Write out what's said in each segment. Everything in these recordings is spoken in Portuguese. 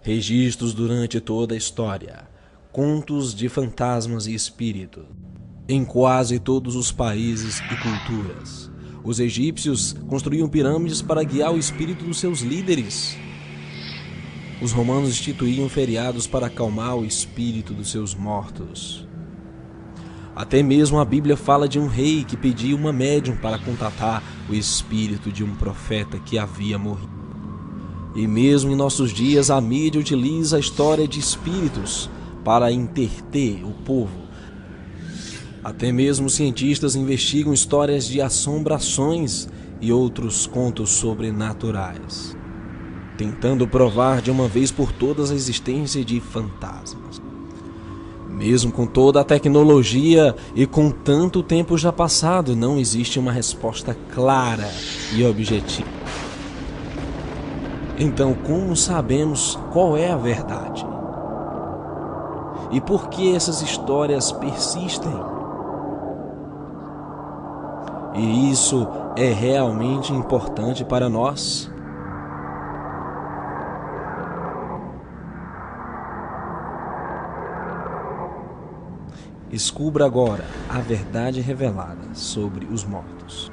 registros durante toda a história, contos de fantasmas e espíritos. Em quase todos os países e culturas, os egípcios construíam pirâmides para guiar o espírito dos seus líderes. Os romanos instituíam feriados para acalmar o espírito dos seus mortos. Até mesmo a Bíblia fala de um rei que pedia uma médium para contatar o espírito de um profeta que havia morrido. E mesmo em nossos dias, a mídia utiliza a história de espíritos para entreter o povo. Até mesmo cientistas investigam histórias de assombrações e outros contos sobrenaturais, tentando provar de uma vez por todas a existência de fantasmas. Mesmo com toda a tecnologia e com tanto tempo já passado, não existe uma resposta clara e objetiva. Então, como sabemos qual é a verdade? E por que essas histórias persistem? E isso é realmente importante para nós? Descubra agora a verdade revelada sobre os mortos.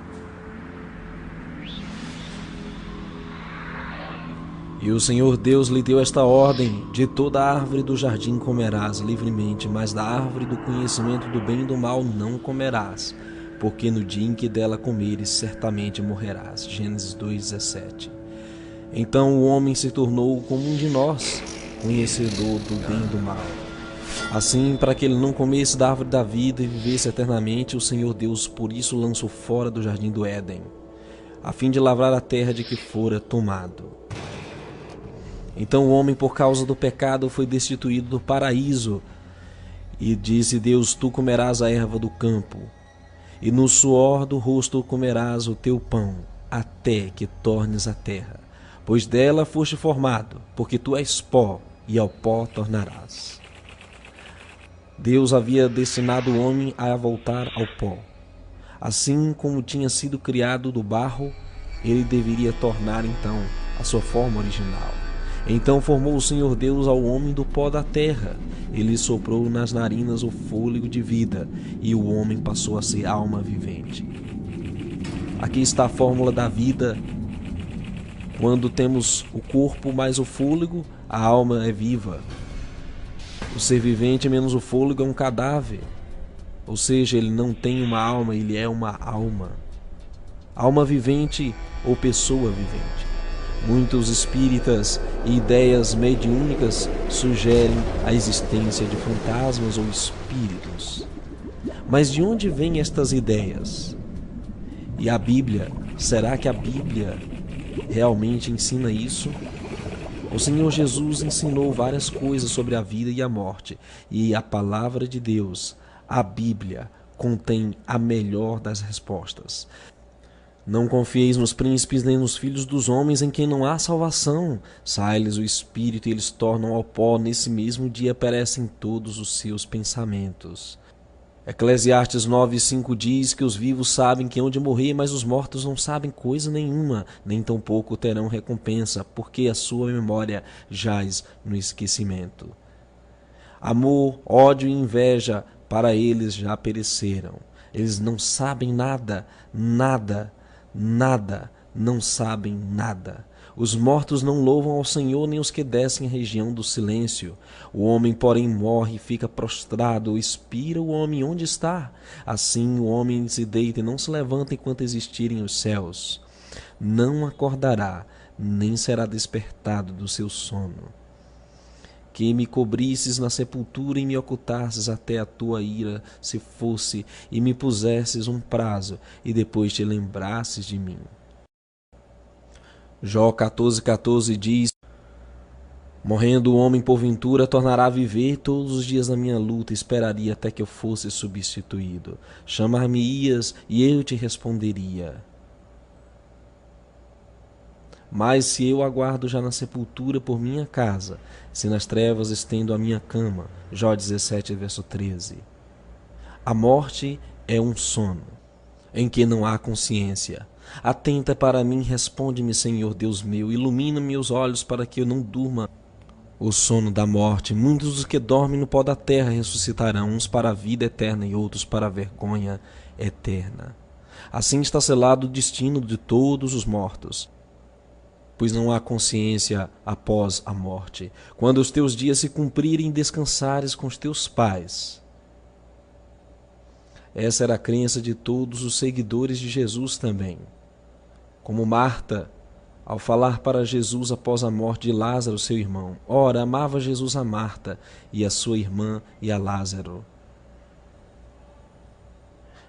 E o Senhor Deus lhe deu esta ordem: de toda árvore do jardim comerás livremente, mas da árvore do conhecimento do bem e do mal não comerás, porque no dia em que dela comeres, certamente morrerás. Gênesis 2:17. Então o homem se tornou como um de nós, conhecedor do bem e do mal. Assim, para que ele não comesse da árvore da vida e vivesse eternamente, o Senhor Deus por isso lançou fora do jardim do Éden, a fim de lavrar a terra de que fora tomado. Então o homem, por causa do pecado, foi destituído do paraíso. E disse Deus: tu comerás a erva do campo, e no suor do rosto comerás o teu pão, até que tornes a terra, pois dela foste formado, porque tu és pó, e ao pó tornarás. Deus havia destinado o homem a voltar ao pó. Assim como tinha sido criado do barro, ele deveria tornar então a sua forma original. Então formou o Senhor Deus ao homem do pó da terra. Ele soprou nas narinas o fôlego de vida, e o homem passou a ser alma vivente. Aqui está a fórmula da vida. Quando temos o corpo mais o fôlego, a alma é viva. O ser vivente menos o fôlego é um cadáver. Ou seja, ele não tem uma alma, ele é uma alma. Alma vivente ou pessoa vivente. Muitos espíritas e ideias mediúnicas sugerem a existência de fantasmas ou espíritos. Mas de onde vêm estas ideias? E a Bíblia? Será que a Bíblia realmente ensina isso? O Senhor Jesus ensinou várias coisas sobre a vida e a morte, e a palavra de Deus, a Bíblia, contém a melhor das respostas. Não confieis nos príncipes nem nos filhos dos homens, em quem não há salvação. Sai-lhes o espírito e eles tornam ao pó, nesse mesmo dia perecem todos os seus pensamentos. Eclesiastes 9:5 diz que os vivos sabem que hão de morrer, mas os mortos não sabem coisa nenhuma, nem tampouco terão recompensa, porque a sua memória jaz no esquecimento. Amor, ódio e inveja para eles já pereceram. Eles não sabem nada, não sabem nada. Os mortos não louvam ao Senhor, nem os que descem a região do silêncio. O homem, porém, morre e fica prostrado. Expira o homem onde está. Assim o homem se deita e não se levanta enquanto existirem os céus. Não acordará, nem será despertado do seu sono. Que me cobrisses na sepultura e me ocultasses até a tua ira se fosse, e me pusesses um prazo, e depois te lembrasses de mim. Jó 14:14 diz: morrendo o homem porventura tornará a viver, todos os dias da minha luta esperaria até que eu fosse substituído. Chamar-me-ias e eu te responderia. Mas se eu aguardo já na sepultura por minha casa, se nas trevas estendo a minha cama. Jó 17:13. A morte é um sono, em que não há consciência. Atenta para mim, responde-me, Senhor Deus meu, ilumina meus olhos para que eu não durma. o sono da morte. Muitos dos que dormem no pó da terra ressuscitarão, uns para a vida eterna e outros para a vergonha eterna. Assim está selado o destino de todos os mortos, pois não há consciência após a morte. Quando os teus dias se cumprirem, descansares com os teus pais. Essa era a crença de todos os seguidores de Jesus também. Como Marta, ao falar para Jesus após a morte de Lázaro, seu irmão. Ora, amava Jesus a Marta e a sua irmã e a Lázaro.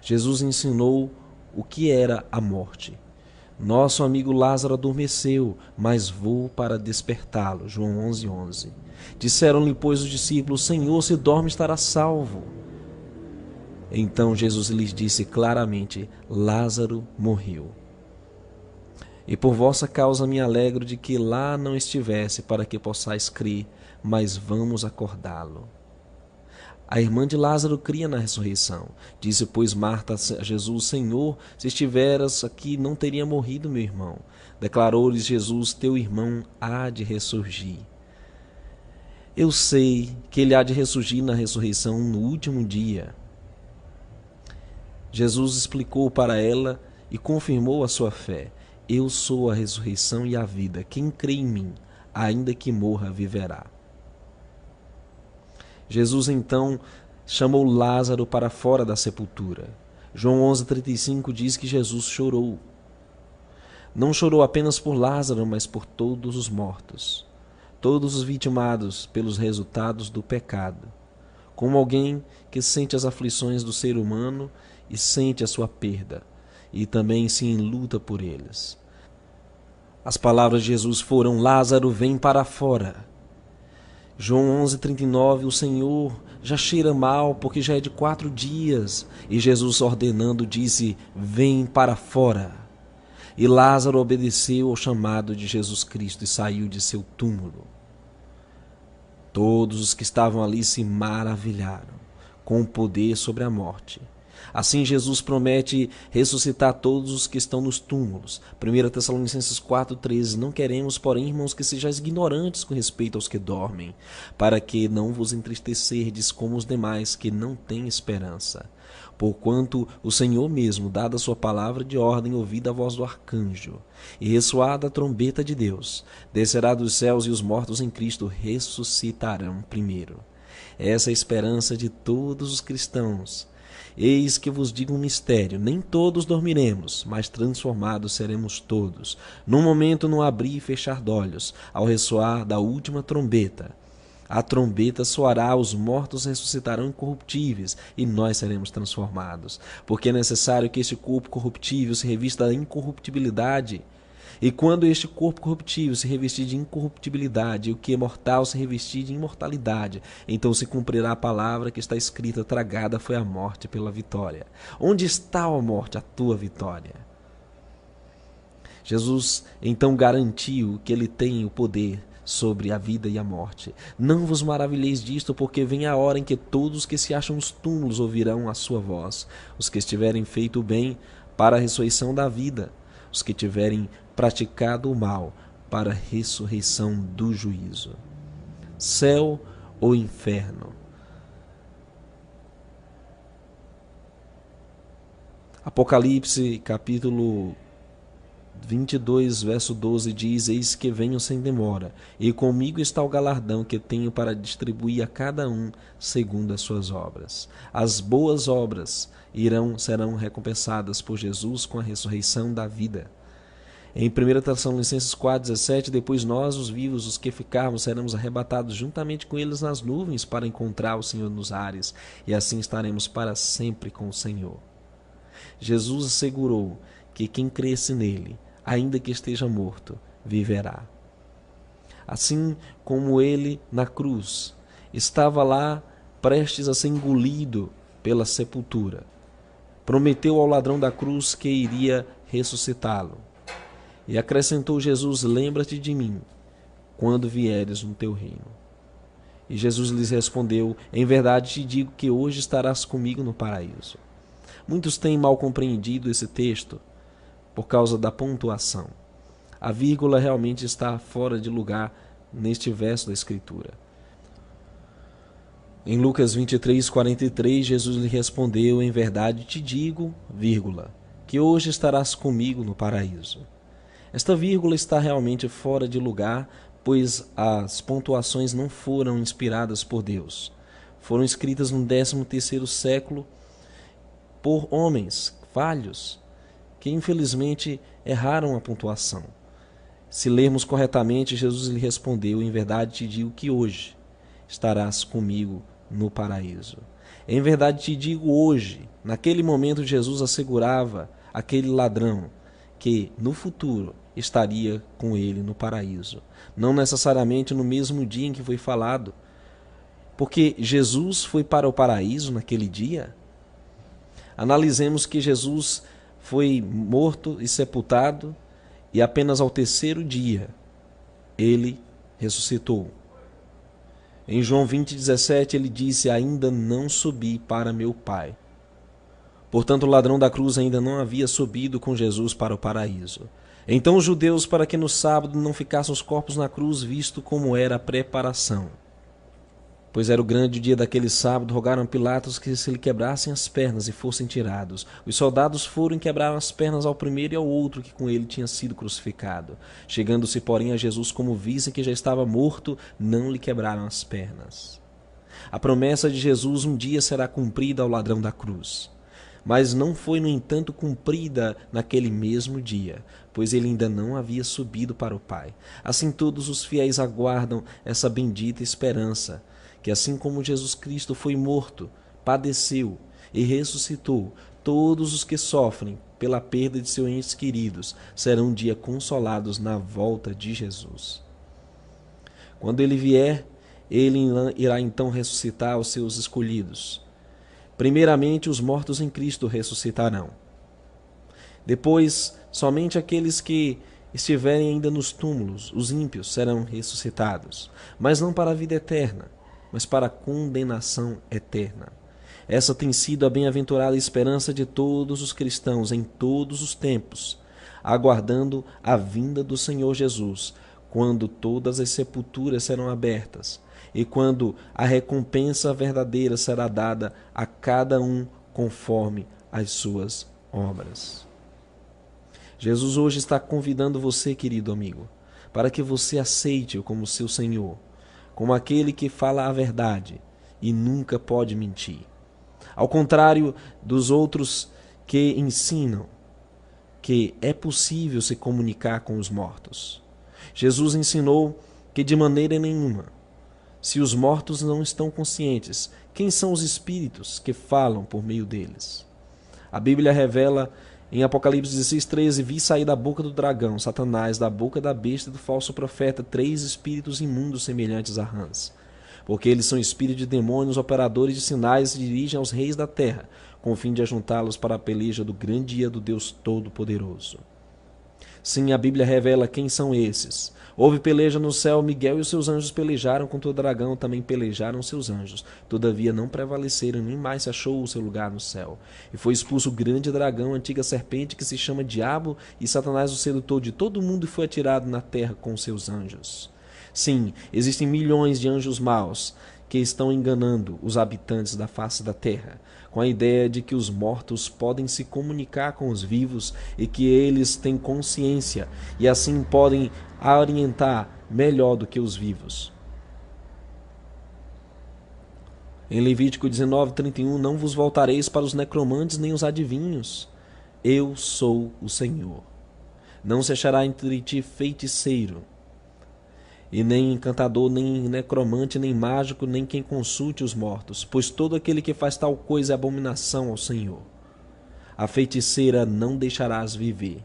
Jesus ensinou o que era a morte. Nosso amigo Lázaro adormeceu, mas vou para despertá-lo. João 11:11. Disseram-lhe, pois, os discípulos: Senhor, se dorme, estará salvo. Então Jesus lhes disse claramente: Lázaro morreu. E por vossa causa me alegro de que lá não estivesse, para que possais crer, mas vamos acordá-lo. A irmã de Lázaro cria na ressurreição. Disse, pois, Marta a Jesus: Senhor, se estiveras aqui, não teria morrido meu irmão. Declarou-lhes Jesus: teu irmão há de ressurgir. Eu sei que ele há de ressurgir na ressurreição no último dia. Jesus explicou para ela e confirmou a sua fé. Eu sou a ressurreição e a vida. Quem crê em mim, ainda que morra, viverá. Jesus então chamou Lázaro para fora da sepultura. João 11:35 diz que Jesus chorou. Não chorou apenas por Lázaro, mas por todos os mortos, todos os vitimados pelos resultados do pecado, como alguém que sente as aflições do ser humano e sente a sua perda, e também se enluta por eles. As palavras de Jesus foram: Lázaro, vem para fora. João 11:39, o Senhor já cheira mal, porque já é de 4 dias. E Jesus, ordenando, disse: vem para fora. E Lázaro obedeceu ao chamado de Jesus Cristo e saiu de seu túmulo. Todos os que estavam ali se maravilharam com o poder sobre a morte. Assim Jesus promete ressuscitar todos os que estão nos túmulos. 1 Tessalonicenses 4:13. Não queremos, porém, irmãos, que sejais ignorantes com respeito aos que dormem, para que não vos entristecerdes como os demais que não têm esperança. Porquanto o Senhor mesmo, dada a sua palavra de ordem, ouvida a voz do arcanjo, e ressoada a trombeta de Deus, descerá dos céus, e os mortos em Cristo ressuscitarão primeiro. Essa é a esperança de todos os cristãos. Eis que vos digo um mistério: nem todos dormiremos, mas transformados seremos todos, num momento, no abrir e fechar de olhos, ao ressoar da última trombeta. A trombeta soará, os mortos ressuscitarão incorruptíveis, e nós seremos transformados, porque é necessário que este corpo corruptível se revista da incorruptibilidade. E quando este corpo corruptível se revestir de incorruptibilidade, e o que é mortal se revestir de imortalidade, então se cumprirá a palavra que está escrita: tragada foi a morte pela vitória. Onde está, ó morte, a tua vitória? Jesus então garantiu que ele tem o poder sobre a vida e a morte. Não vos maravilheis disto, porque vem a hora em que todos os que se acham nos túmulos ouvirão a sua voz, os que estiverem feito o bem, para a ressurreição da vida, os que tiverem praticado o mal, para a ressurreição do juízo. Céu ou inferno? Apocalipse capítulo 22, verso 12 diz: eis que venho sem demora, e comigo está o galardão que tenho para distribuir a cada um segundo as suas obras. As boas obras serão recompensadas por Jesus com a ressurreição da vida. Em 1 Tessalonicenses 4:17, depois nós, os vivos, os que ficarmos, seremos arrebatados juntamente com eles nas nuvens para encontrar o Senhor nos ares, e assim estaremos para sempre com o Senhor. Jesus assegurou que quem cresce nele, ainda que esteja morto, viverá. Assim como ele na cruz estava lá prestes a ser engolido pela sepultura, prometeu ao ladrão da cruz que iria ressuscitá-lo. E acrescentou Jesus: lembra-te de mim quando vieres no teu reino. E Jesus lhes respondeu: em verdade te digo que hoje estarás comigo no paraíso. Muitos têm mal compreendido esse texto por causa da pontuação. A vírgula realmente está fora de lugar neste verso da Escritura. Em Lucas 23:43, Jesus lhe respondeu: em verdade te digo, vírgula, que hoje estarás comigo no paraíso. Esta vírgula está realmente fora de lugar, pois as pontuações não foram inspiradas por Deus. Foram escritas no 13º século por homens falhos, que infelizmente erraram a pontuação. Se lermos corretamente, Jesus lhe respondeu: em verdade te digo que hoje estarás comigo no paraíso. Em verdade te digo hoje. Naquele momento Jesus assegurava àquele ladrão que no futuro estaria com ele no paraíso. Não necessariamente no mesmo dia em que foi falado, porque Jesus foi para o paraíso naquele dia. Analisemos que Jesus foi morto e sepultado, e apenas ao 3º dia ele ressuscitou. Em João 20:17 ele disse: ainda não subi para meu Pai. Portanto, o ladrão da cruz ainda não havia subido com Jesus para o paraíso. Então os judeus, para que no sábado não ficassem os corpos na cruz, visto como era a preparação, pois era o grande dia daquele sábado, rogaram a Pilatos que se lhe quebrassem as pernas e fossem tirados. Os soldados foram e quebraram as pernas ao primeiro e ao outro que com ele tinha sido crucificado. Chegando-se, porém, a Jesus, como vissem que já estava morto, não lhe quebraram as pernas. A promessa de Jesus um dia será cumprida ao ladrão da cruz. Mas não foi, no entanto, cumprida naquele mesmo dia, pois ele ainda não havia subido para o Pai. Assim todos os fiéis aguardam essa bendita esperança, que assim como Jesus Cristo foi morto, padeceu e ressuscitou, todos os que sofrem pela perda de seus entes queridos serão um dia consolados na volta de Jesus. Quando ele vier, ele irá então ressuscitar os seus escolhidos. Primeiramente, os mortos em Cristo ressuscitarão. Depois, somente aqueles que estiverem ainda nos túmulos, os ímpios, serão ressuscitados, mas não para a vida eterna, mas para a condenação eterna. Essa tem sido a bem-aventurada esperança de todos os cristãos em todos os tempos, aguardando a vinda do Senhor Jesus, quando todas as sepulturas serão abertas e quando a recompensa verdadeira será dada a cada um conforme as suas obras. Jesus hoje está convidando você, querido amigo, para que você aceite-o como seu Senhor, como aquele que fala a verdade e nunca pode mentir. Ao contrário dos outros que ensinam que é possível se comunicar com os mortos. Jesus ensinou que de maneira nenhuma, se os mortos não estão conscientes, quem são os espíritos que falam por meio deles? A Bíblia revela em Apocalipse 16:13: vi sair da boca do dragão, Satanás, da boca da besta e do falso profeta, 3 espíritos imundos semelhantes a rãs. Porque eles são espíritos de demônios, operadores de sinais, e se dirigem aos reis da terra, com o fim de ajuntá-los para a peleja do grande dia do Deus Todo-Poderoso. Sim, a Bíblia revela quem são esses. Houve peleja no céu, Miguel e os seus anjos pelejaram contra o dragão, também pelejaram seus anjos. Todavia não prevaleceram, nem mais se achou o seu lugar no céu. E foi expulso o grande dragão, a antiga serpente, que se chama Diabo, e Satanás, o sedutor de todo mundo, e foi atirado na terra com seus anjos. Sim, existem milhões de anjos maus que estão enganando os habitantes da face da terra, com a ideia de que os mortos podem se comunicar com os vivos e que eles têm consciência e assim podem orientar melhor do que os vivos. Em Levítico 19:31, não vos voltareis para os necromantes nem os adivinhos. Eu sou o Senhor. Não se achará entre ti feiticeiro, e nem encantador, nem necromante, nem mágico, nem quem consulte os mortos, pois todo aquele que faz tal coisa é abominação ao Senhor. A feiticeira não deixarás viver.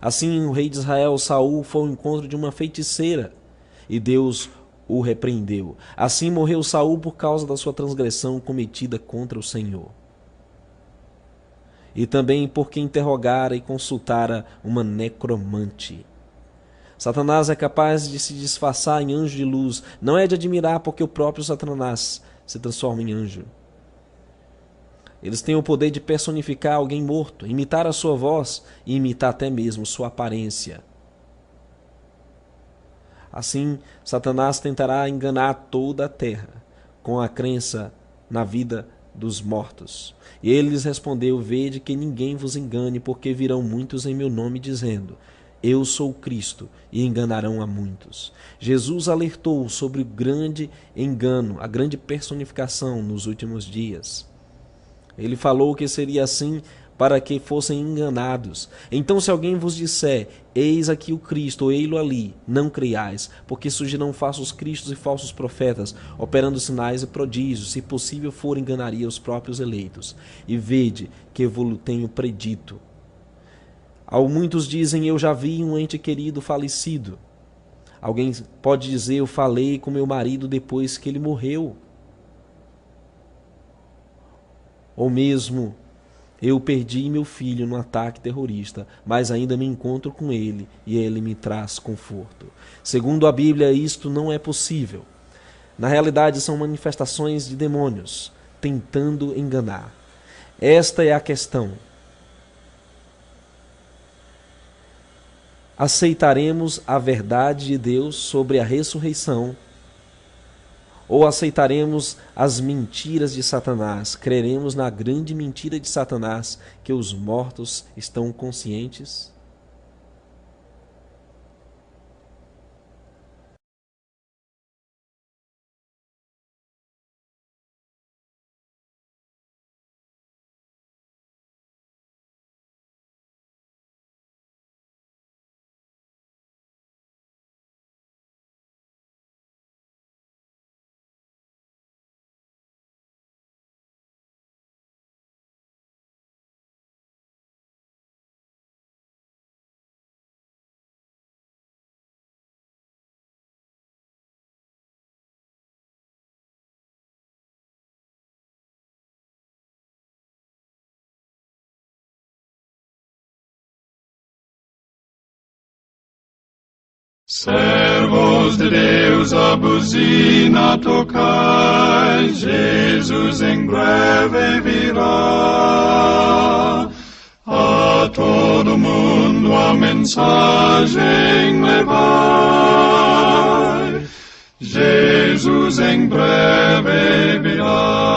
Assim o rei de Israel, Saul, foi ao encontro de uma feiticeira, e Deus o repreendeu. Assim morreu Saul por causa da sua transgressão cometida contra o Senhor. E também porque interrogara e consultara uma necromante. Satanás é capaz de se disfarçar em anjo de luz. Não é de admirar, porque o próprio Satanás se transforma em anjo. Eles têm o poder de personificar alguém morto, imitar a sua voz e imitar até mesmo sua aparência. Assim, Satanás tentará enganar toda a terra com a crença na vida dos mortos. E ele lhes respondeu: vede que ninguém vos engane, porque virão muitos em meu nome dizendo: eu sou Cristo, e enganarão a muitos. Jesus alertou sobre o grande engano, a grande personificação nos últimos dias. Ele falou que seria assim para que fossem enganados. Então, se alguém vos disser: eis aqui o Cristo, ou ei-lo ali, não creiais, porque surgirão falsos cristos e falsos profetas, operando sinais e prodígios, se possível for, enganaria os próprios eleitos. E vede que vos tenho predito. Muitos dizem: eu já vi um ente querido falecido. Alguém pode dizer: eu falei com meu marido depois que ele morreu. Ou mesmo: eu perdi meu filho num ataque terrorista, mas ainda me encontro com ele e ele me traz conforto. Segundo a Bíblia, isto não é possível. Na realidade, são manifestações de demônios tentando enganar. Esta é a questão. Aceitaremos a verdade de Deus sobre a ressurreição ou aceitaremos as mentiras de Satanás? Creremos na grande mentira de Satanás, que os mortos estão conscientes? Servos de Deus, a buzina tocai, Jesus em breve virá. A todo mundo a mensagem levai, Jesus em breve virá.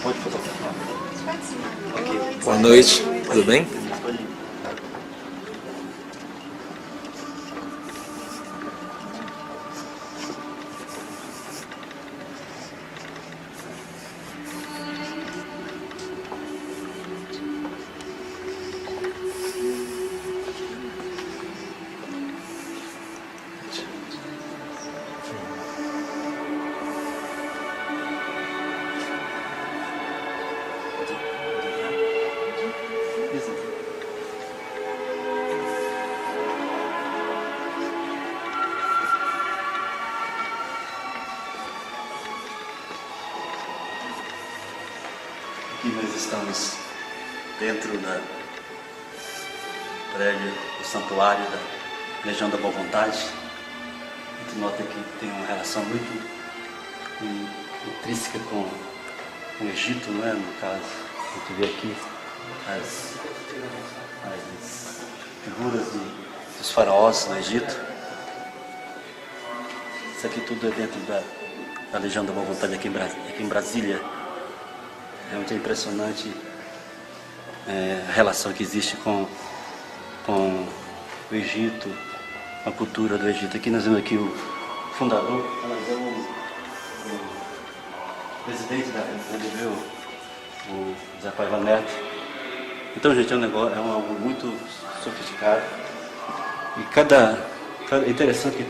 Pode fotografar. Ok. Boa noite, tudo bem? Aqui nós estamos dentro do prédio do santuário da Legião da Boa Vontade. A gente nota que tem uma relação muito intrínseca com o Egito, não é? No caso, a gente vê aqui as figuras dos faraós no Egito. Isso aqui tudo é dentro da Legião da Boa Vontade aqui em Brasília. Realmente é impressionante a relação que existe com o Egito, com a cultura do Egito. Aqui nós vemos aqui o fundador, nós vemos o presidente da LDB, o Zé Paiva Neto. Então, gente, é algo muito sofisticado. E é interessante que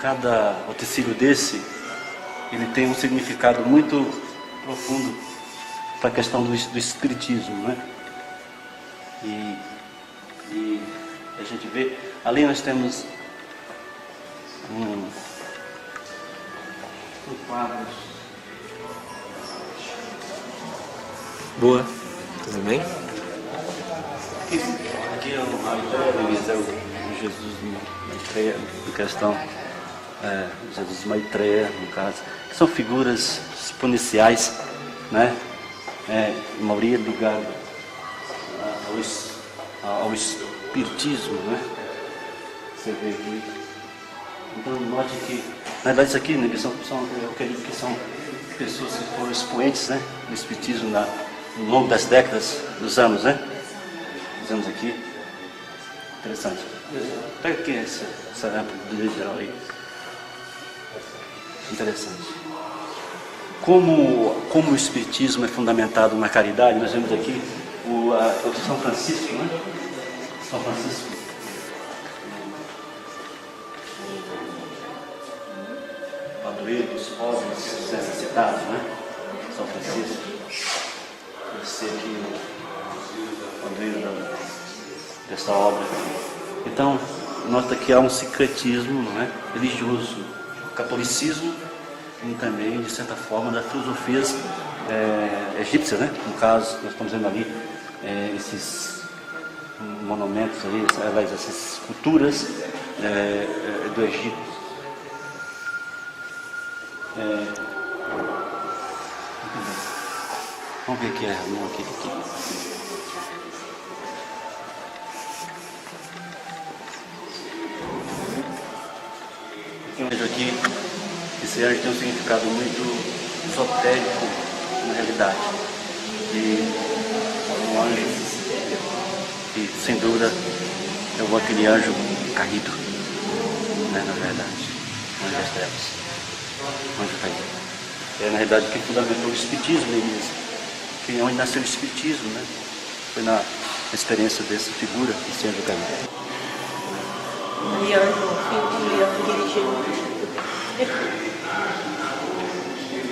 cada utensílio desse, ele tem um significado muito profundo para a questão do espiritismo, né? E a gente vê, ali nós temos um quadro. Boa, tudo bem? Aqui é a ideia do Jesus Maitreya, em questão, Jesus Maitreya, no caso, que são figuras exponenciais, né? A maioria ligada ao espiritismo, né? Você vê aqui. Então, note que, na verdade, isso aqui, né, eu acredito que são pessoas que foram expoentes, né, do espiritismo ao longo das décadas, dos anos, né? Os anos aqui. Interessante. Pega aqui essa rampa do geral aí. Interessante. Como o espiritismo é fundamentado na caridade, nós vemos aqui o São Francisco, né? São Francisco. Padroeiro dos pobres, dos necessitados, né? São Francisco. Deve ser aqui o padroeiro dessa obra. Então, nota que há um sincretismo, não é? Religioso, o catolicismo e também, de certa forma, das filosofias egípcias, né? No caso, nós estamos vendo ali esses monumentos ali, essas culturas do Egito. Vamos ver aqui a reunião aqui. Vejo aqui, esse anjo tem um significado muito esotérico na realidade. E um anjo que, sem dúvida, é aquele anjo caído, né, na verdade, o anjo das trevas, o anjo caído. Na realidade, quem fundamentou o espiritismo mesmo, onde nasceu o espiritismo, né? Foi na experiência dessa figura, esse anjo caído.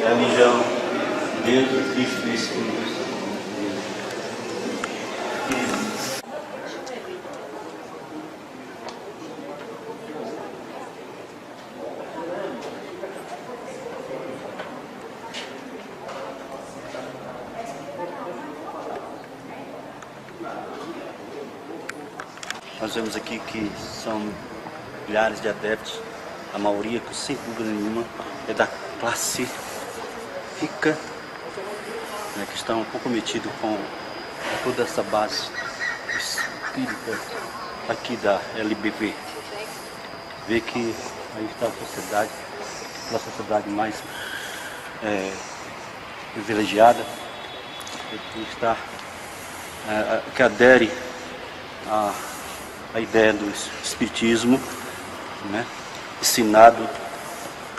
É a religião dentro do Cristo e do Espírito. Nós vemos aqui que são milhares de adeptos, a maioria, sem dúvida nenhuma, é da classe rica, né, que estão comprometidos com toda essa base espírita aqui da LBV. Vê que aí está a sociedade mais privilegiada, que adere à ideia do Espiritismo, né, ensinado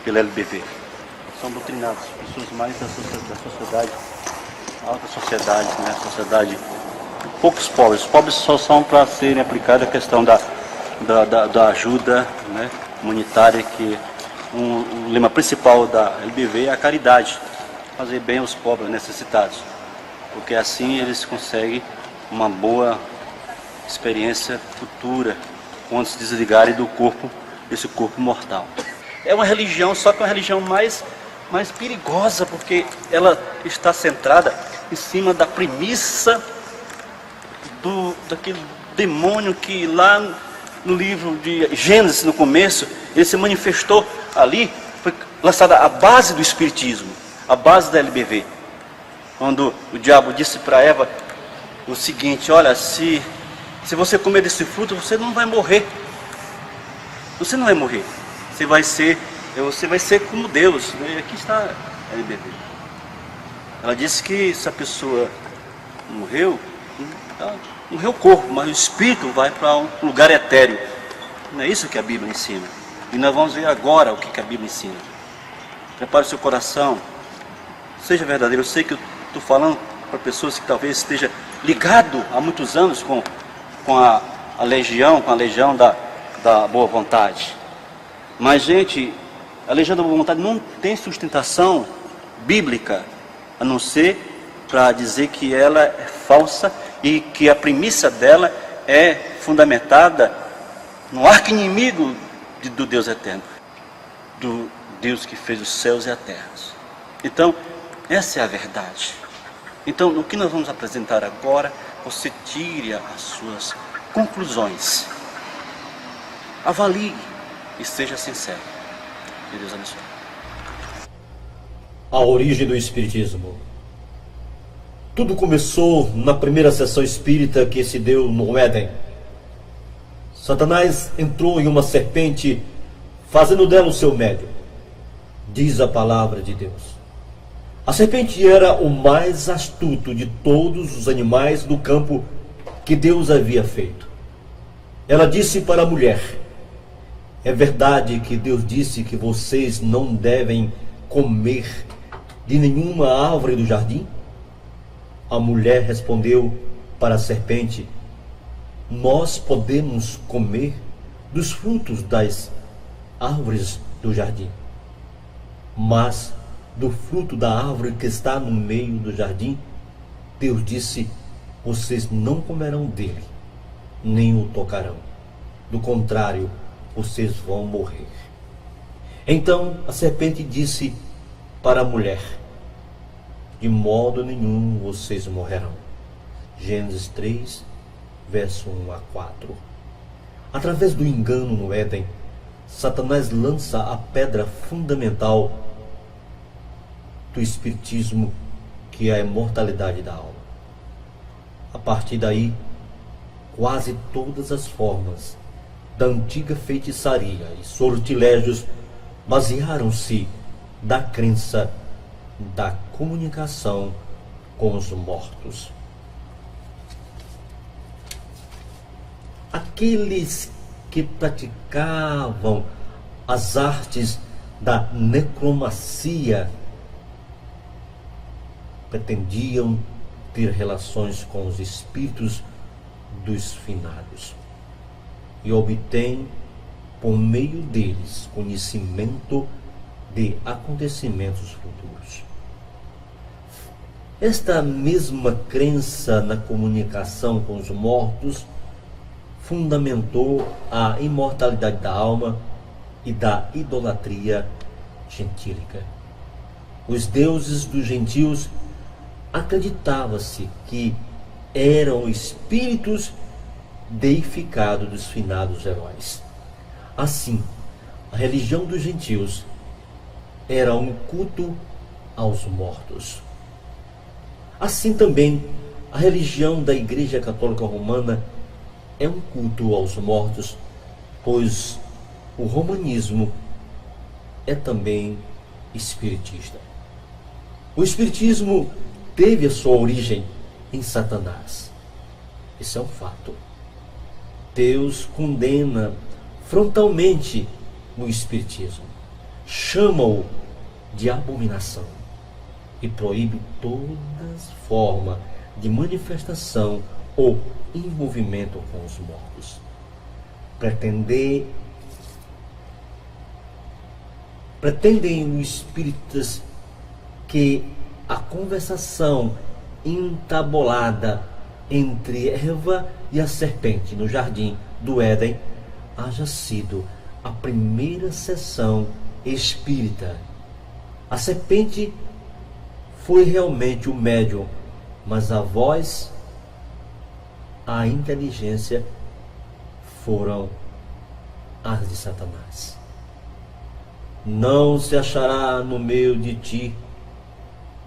pela LBV. São doutrinados, pessoas mais da sociedade, alta sociedade, né, sociedade, poucos pobres. Os pobres só são para serem aplicadas a questão da ajuda, né, humanitária, que o lema principal da LBV é a caridade, fazer bem aos pobres necessitados, porque assim eles conseguem uma boa experiência futura quando se desligarem do corpo, desse corpo mortal. É uma religião, só que é uma religião mais perigosa, porque ela está centrada em cima da premissa daquele demônio que lá no livro de Gênesis, no começo, ele se manifestou ali, foi lançada a base do Espiritismo, a base da LBV. Quando o diabo disse para Eva o seguinte: olha, se você comer desse fruto, você não vai morrer. Você não vai morrer. Você vai ser como Deus. E aqui está a LBV. Ela disse que se a pessoa morreu o corpo, mas o espírito vai para um lugar etéreo. Não é isso que a Bíblia ensina. E nós vamos ver agora o que a Bíblia ensina. Prepare o seu coração. Seja verdadeiro. Eu sei que eu estou falando para pessoas que talvez esteja ligado há muitos anos com a legião da boa vontade. Mas, gente, a legião da boa vontade não tem sustentação bíblica, a não ser para dizer que ela é falsa e que a premissa dela é fundamentada no arqui-inimigo do Deus eterno, do Deus que fez os céus e a terra. Então, essa é a verdade. Então, o que nós vamos apresentar agora, você tire as suas conclusões. Avalie e seja sincero. Que Deus abençoe. A origem do Espiritismo. Tudo começou na primeira sessão espírita que se deu no Éden. Satanás entrou em uma serpente, fazendo dela o seu médium. Diz a palavra de Deus. A serpente era o mais astuto de todos os animais do campo que Deus havia feito. Ela disse para a mulher: é verdade que Deus disse que vocês não devem comer de nenhuma árvore do jardim? A mulher respondeu para a serpente: nós podemos comer dos frutos das árvores do jardim, mas do fruto da árvore que está no meio do jardim, Deus disse: vocês não comerão dele, nem o tocarão. Do contrário, vocês vão morrer. Então a serpente disse para a mulher: de modo nenhum vocês morrerão. Gênesis 3, verso 1 a 4. Através do engano no Éden, Satanás lança a pedra fundamental do Espiritismo, que é a imortalidade da alma. A partir daí, quase todas as formas da antiga feitiçaria e sortilégios basearam-se da crença da comunicação com os mortos. Aqueles que praticavam as artes da necromancia pretendiam ter relações com os espíritos dos finados e obtêm, por meio deles, conhecimento de acontecimentos futuros. Esta mesma crença na comunicação com os mortos fundamentou a imortalidade da alma e da idolatria gentílica. Os deuses dos gentios acreditava-se que eram espíritos deificados dos finados heróis. Assim, a religião dos gentios era um culto aos mortos. Assim também, a religião da Igreja Católica Romana é um culto aos mortos, pois o romanismo é também espiritista. O Espiritismo teve a sua origem em Satanás. Isso é um fato. Deus condena frontalmente no Espiritismo, chama-o de abominação e proíbe toda forma de manifestação ou envolvimento com os mortos. Pretendem os espíritas que a conversação entabulada entre Eva e a serpente no jardim do Éden haja sido a primeira sessão espírita. A serpente foi realmente o médium, mas a voz, a inteligência foram as de Satanás. Não se achará no meio de ti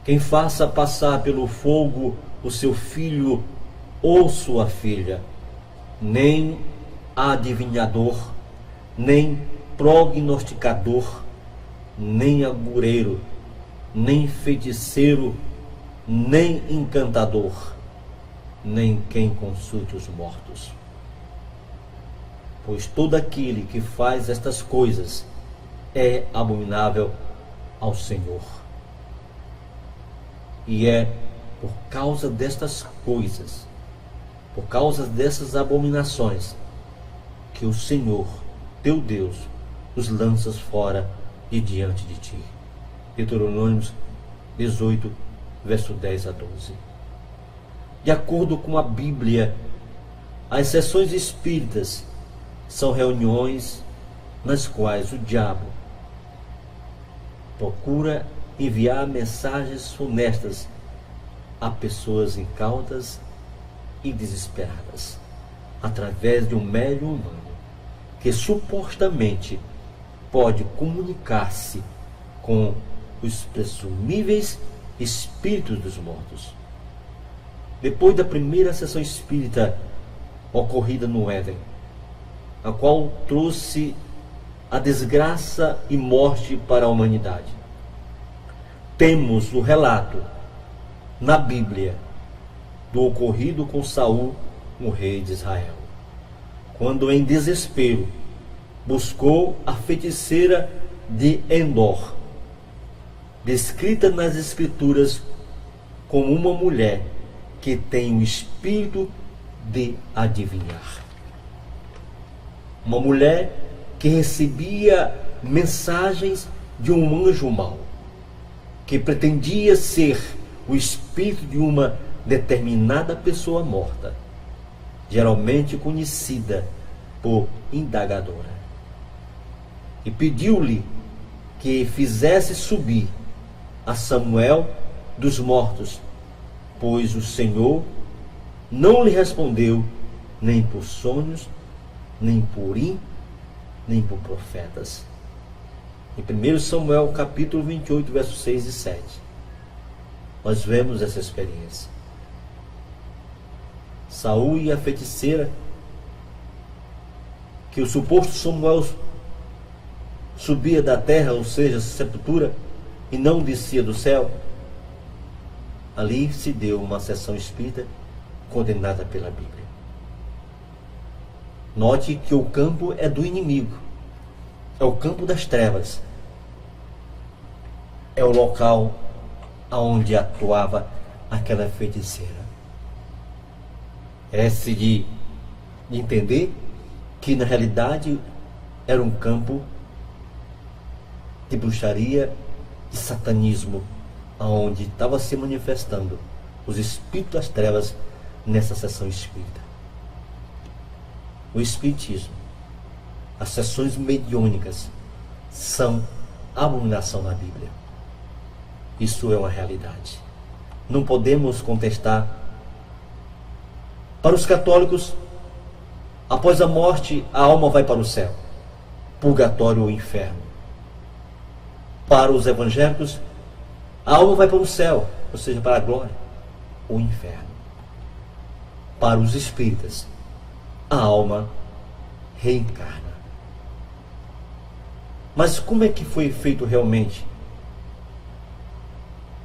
quem faça passar pelo fogo o seu filho ou sua filha, nem adivinhador, nem prognosticador, nem agoreiro, nem feiticeiro, nem encantador, nem quem consulte os mortos. Pois todo aquele que faz estas coisas é abominável ao Senhor. E é por causa destas coisas, por causa dessas abominações, que o Senhor, teu Deus, os lanças fora de diante de ti. Deuteronômio 18, verso 10 a 12. De acordo com a Bíblia, as sessões espíritas são reuniões nas quais o diabo procura enviar mensagens funestas a pessoas incautas e desesperadas, através de um médium humano que supostamente pode comunicar-se com os presumíveis espíritos dos mortos. Depois da primeira sessão espírita ocorrida no Éden, a qual trouxe a desgraça e morte para a humanidade, temos o relato na Bíblia do ocorrido com Saul, o rei de Israel, quando em desespero buscou a feiticeira de Endor, descrita nas Escrituras como uma mulher que tem o espírito de adivinhar. Uma mulher que recebia mensagens de um anjo mau, que pretendia ser o espírito de uma determinada pessoa morta, geralmente conhecida por indagadora, e pediu-lhe que fizesse subir a Samuel dos mortos, pois o Senhor não lhe respondeu nem por sonhos, nem por Urim, nem por profetas. Em 1 Samuel capítulo 28, versos 6 e 7, nós vemos essa experiência. Saul e a feiticeira, que o suposto Samuel subia da terra, ou seja, sepultura, e não descia do céu. Ali se deu uma sessão espírita condenada pela Bíblia. Note que o campo é do inimigo, é o campo das trevas, é o local onde atuava aquela feiticeira. É-se de entender que na realidade era um campo de bruxaria, de satanismo, onde estava se manifestando os espíritos das trevas nessa sessão espírita. O espiritismo, as sessões mediúnicas, são abominação na Bíblia. Isso é uma realidade. Não podemos contestar. Para os católicos, após a morte, a alma vai para o céu, purgatório ou inferno. Para os evangélicos, a alma vai para o céu, ou seja, para a glória, ou inferno. Para os espíritas, a alma reencarna. Mas como é que foi feito realmente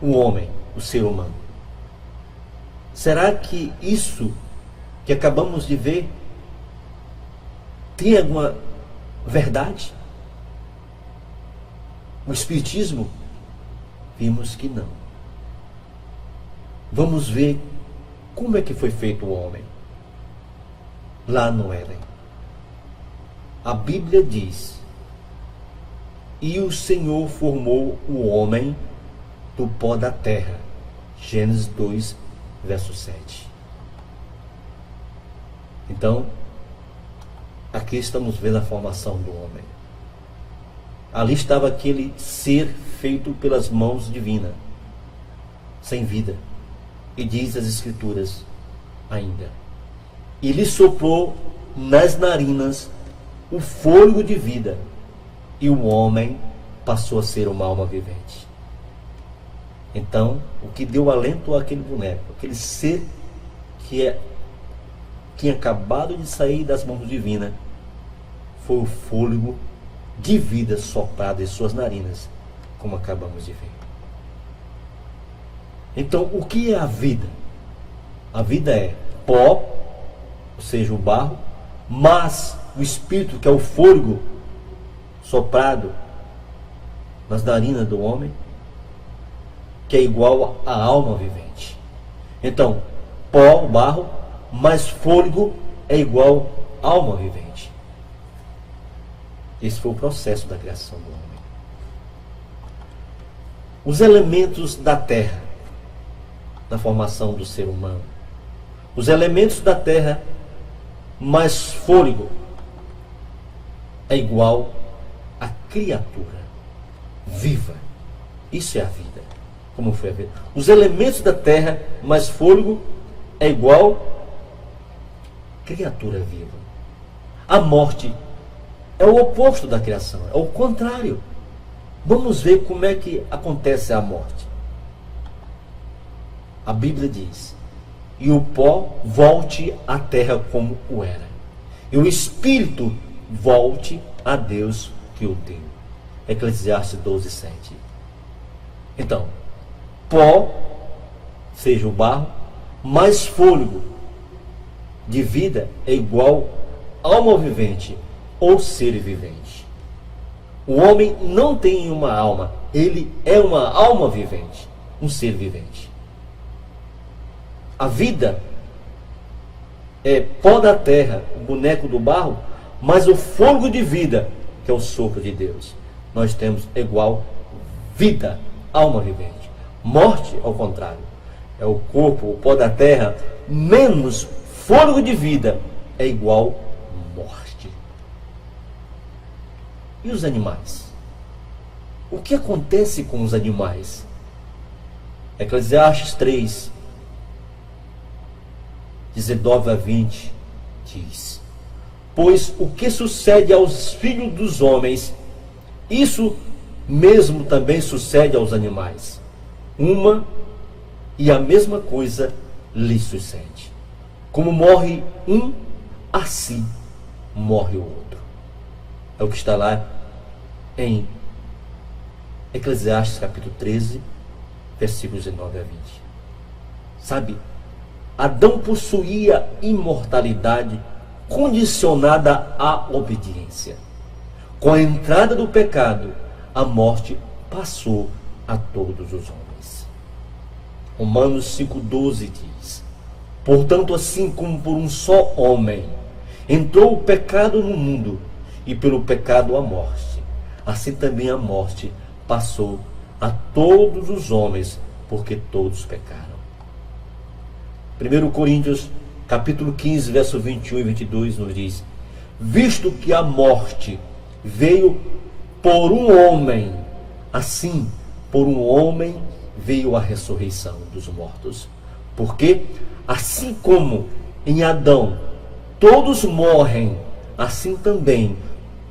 o homem, o ser humano. Será que isso que acabamos de ver tem alguma verdade? O Espiritismo, vimos que não. Vamos ver como é que foi feito o homem lá no Éden. A Bíblia diz: e o Senhor formou o homem do pó da terra. Gênesis 2, verso 7. Então, aqui estamos vendo a formação do homem. Ali estava aquele ser feito pelas mãos divinas, sem vida. E diz as Escrituras ainda: e lhe soprou nas narinas o fôlego de vida, e o homem passou a ser uma alma vivente. Então, o que deu alento àquele boneco, aquele ser que tinha acabado de sair das mãos divinas, foi o fôlego de vida soprado em suas narinas, como acabamos de ver. Então, o que é a vida? A vida é pó, ou seja, o barro, mas o espírito, que é o fôlego soprado nas narinas do homem, que é igual à alma vivente. Então, pó, barro, mais fôlego é igual à alma vivente. Esse foi o processo da criação do homem. Os elementos da terra, na formação do ser humano. Os elementos da terra mais fôlego é igual à criatura viva. Isso é a vida. Como foi a vida? Os elementos da terra mais fôlego é igual à criatura viva. A morte é o oposto da criação, é o contrário. Vamos ver como é que acontece a morte. A Bíblia diz: e o pó volte à terra como o era, e o espírito volte a Deus que o deu. Eclesiastes 12, 7. Então, pó, seja o barro, mais fôlego de vida é igual a alma vivente ou ser vivente. O homem não tem uma alma, ele é uma alma vivente, um ser vivente. A vida é pó da terra, o boneco do barro, mas o fôlego de vida, que é o sopro de Deus. Nós temos igual vida, alma vivente. Morte, ao contrário, é o corpo, o pó da terra, menos fôlego de vida, é igual morte. E os animais? O que acontece com os animais? Eclesiastes 3, 19 a 20, diz: pois o que sucede aos filhos dos homens, isso mesmo também sucede aos animais. Uma e a mesma coisa lhe sucede. Como morre um, assim morre o outro. É o que está lá em Eclesiastes capítulo 13, versículos 19 a 20. Sabe, Adão possuía imortalidade condicionada à obediência. Com a entrada do pecado, a morte passou a todos os homens. Romanos 5,12 diz: portanto, assim como por um só homem entrou o pecado no mundo, e pelo pecado a morte, assim também a morte passou a todos os homens, porque todos pecaram. 1 Coríntios capítulo 15, verso 21 e 22 nos diz: visto que a morte veio por um homem, assim por um homem veio a ressurreição dos mortos. Porque assim como em Adão todos morrem, assim também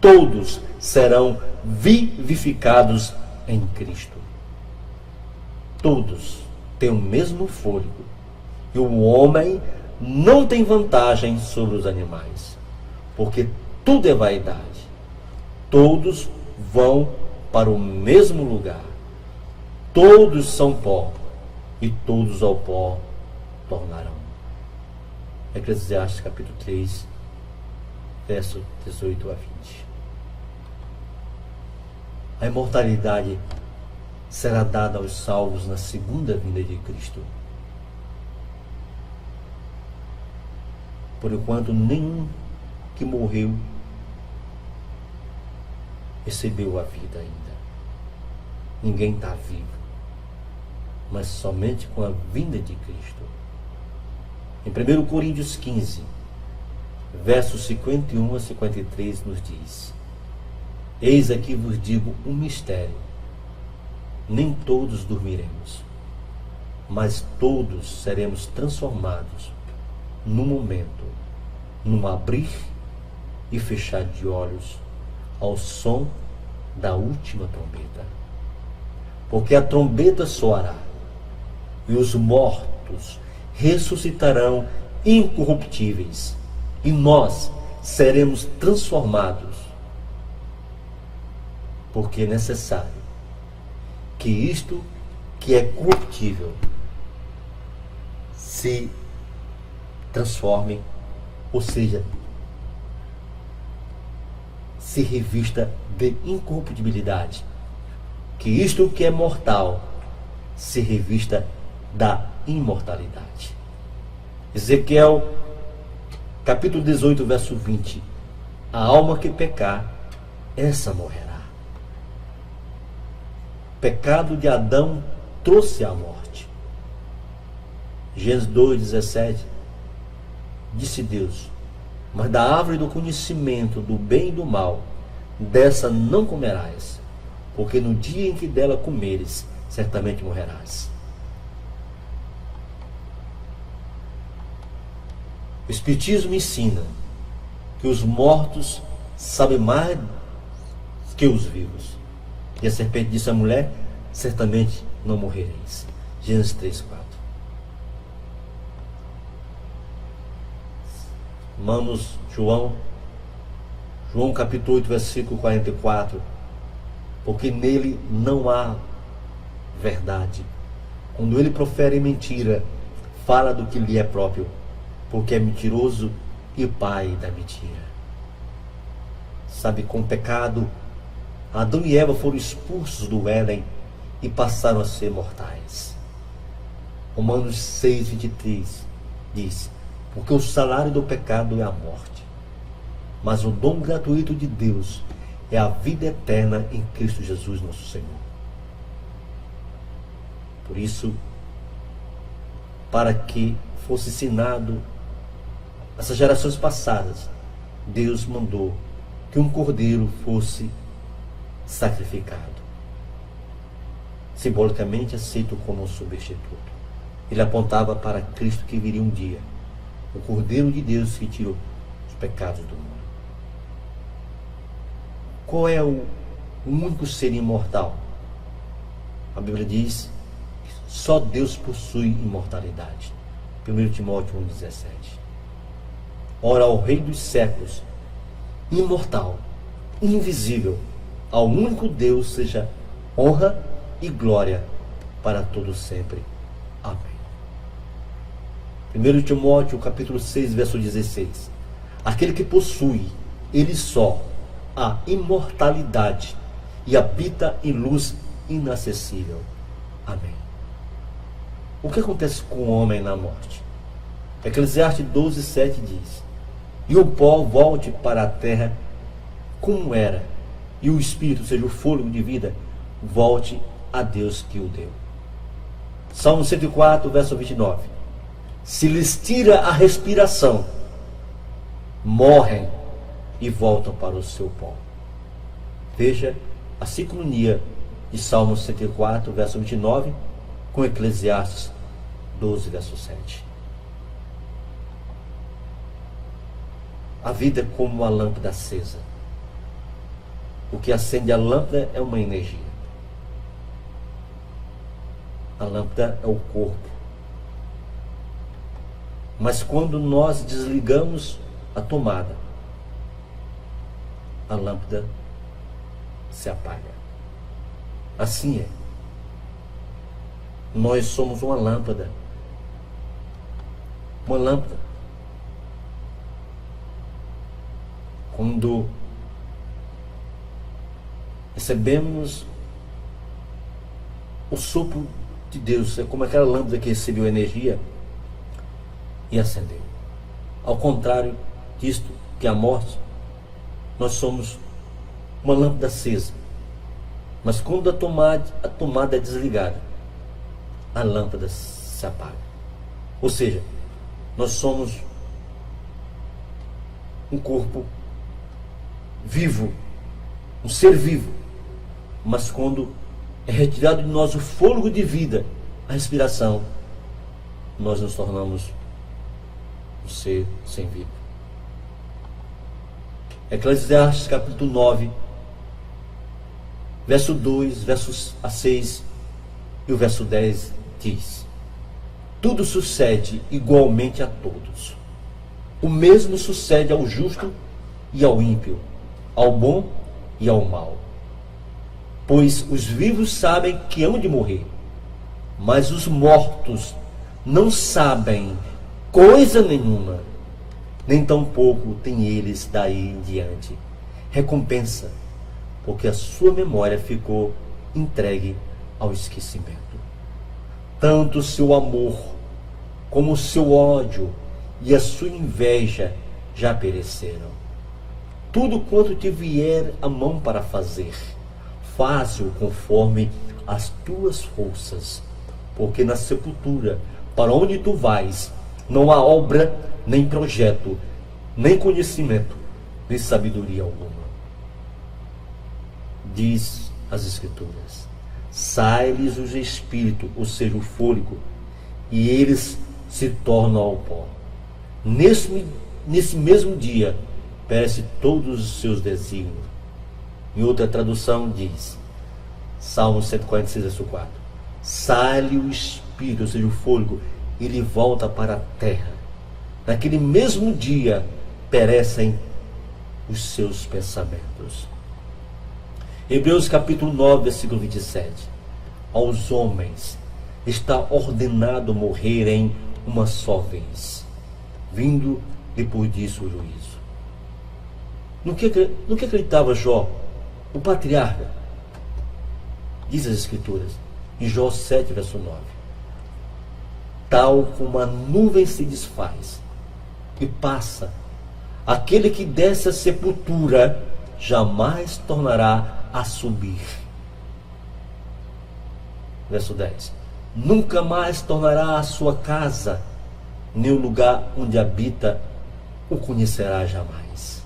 todos serão vivificados em Cristo. Todos têm o mesmo fôlego. E o homem não tem vantagem sobre os animais, porque tudo é vaidade. Todos vão para o mesmo lugar. todos são pó, e todos ao pó tornarão. Eclesiastes capítulo 3, verso 18 a 20. A imortalidade será dada aos salvos na segunda vinda de Cristo. Por enquanto, nenhum que morreu recebeu a vida ainda. Ninguém está vivo, mas somente com a vinda de Cristo. Em 1 Coríntios 15, versos 51 a 53 nos diz: eis aqui vos digo um mistério, nem todos dormiremos, mas todos seremos transformados num momento, num abrir e fechar de olhos, ao som da última trombeta. Porque a trombeta soará, e os mortos ressuscitarão incorruptíveis, e nós seremos transformados. Porque é necessário que isto que é corruptível se transforme, ou seja, se revista de incorruptibilidade. Que isto que é mortal se revista da imortalidade. Ezequiel, capítulo 18, verso 20. A alma que pecar, essa morrerá. O pecado de Adão trouxe a morte. Gênesis 2, 17. Disse Deus: mas da árvore do conhecimento do bem e do mal, dessa não comerás, porque no dia em que dela comeres, certamente morrerás. O Espiritismo ensina que os mortos sabem mais que os vivos. E a serpente disse à mulher: certamente não morrereis. Gênesis 3, 4. Irmãos, João capítulo 8, versículo 44. Porque nele não há verdade. Quando ele profere mentira, fala do que lhe é próprio, porque é mentiroso e pai da mentira. Sabe, com o pecado, Adão e Eva foram expulsos do Éden e passaram a ser mortais. Romanos 6, 23 diz: porque o salário do pecado é a morte, mas o dom gratuito de Deus é a vida eterna em Cristo Jesus nosso Senhor. Por isso, para que fosse ensinado essas gerações passadas, Deus mandou que um cordeiro fosse sacrificado, simbolicamente aceito como um substituto. Ele apontava para Cristo que viria um dia, o Cordeiro de Deus que tirou os pecados do mundo. Qual é o único ser imortal? A Bíblia diz que só Deus possui imortalidade. 1 Timóteo 1,17. Ora, ao Rei dos séculos, imortal, invisível, ao único Deus seja honra e glória para todo sempre. Amém. 1 Timóteo capítulo 6, verso 16. Aquele que possui, ele só, a imortalidade e habita em luz inacessível. Amém. O que acontece com o homem na morte? Eclesiastes 12, 7 diz: e o pó volte para a terra como era, e o espírito, ou seja, o fôlego de vida, volte a Deus que o deu. Salmo 104, verso 29. Se lhes tira a respiração, morrem e voltam para o seu pó. Veja a sincronia de Salmo 104, verso 29, com Eclesiastes 12, verso 7. A vida é como uma lâmpada acesa. O que acende a lâmpada é uma energia. A lâmpada é o corpo. Mas quando nós desligamos a tomada, a lâmpada se apaga. Assim é. nós somos uma lâmpada. Uma lâmpada. Quando recebemos o sopro de Deus, é como aquela lâmpada que recebeu energia e acendeu. Ao contrário disto, que é a morte, nós somos uma lâmpada acesa. Mas quando a tomada é desligada, a lâmpada se apaga. Ou seja, nós somos um corpo vivo, um ser vivo. Mas quando é retirado de nós o fôlego de vida, a respiração, nós nos tornamos um ser sem vida. Eclesiastes capítulo 9, verso 2, versos a 6 e o verso 10 diz: tudo sucede igualmente a todos. O mesmo sucede ao justo e ao ímpio, ao bom e ao mau. Pois os vivos sabem que hão de morrer, mas os mortos não sabem coisa nenhuma, nem tampouco têm eles daí em diante recompensa, porque a sua memória ficou entregue ao esquecimento. Tanto o seu amor como o seu ódio e a sua inveja já pereceram. Tudo quanto te vier a mão para fazer, faze-o conforme as tuas forças, porque na sepultura, para onde tu vais, não há obra, nem projeto, nem conhecimento, nem sabedoria alguma. Diz as Escrituras: sai-lhes o espírito, ou seja, o fôlego, e eles se tornam ao pó. Nesse mesmo dia, perece todos os seus desígnios. Em outra tradução diz, Salmo 146, verso 4: sai-lhe o espírito, ou seja, o fôlego, e ele volta para a terra. Naquele mesmo dia, perecem os seus pensamentos. Hebreus capítulo 9, versículo 27. Aos homens está ordenado morrerem uma só vez, vindo depois disso o juízo. No que acreditava Jó, o patriarca? Diz as Escrituras, em Jó 7, verso 9: tal como a nuvem se desfaz e passa, aquele que desce à sepultura jamais tornará a subir. Verso 10: nunca mais tornará a sua casa, nem o lugar onde habita o conhecerá jamais.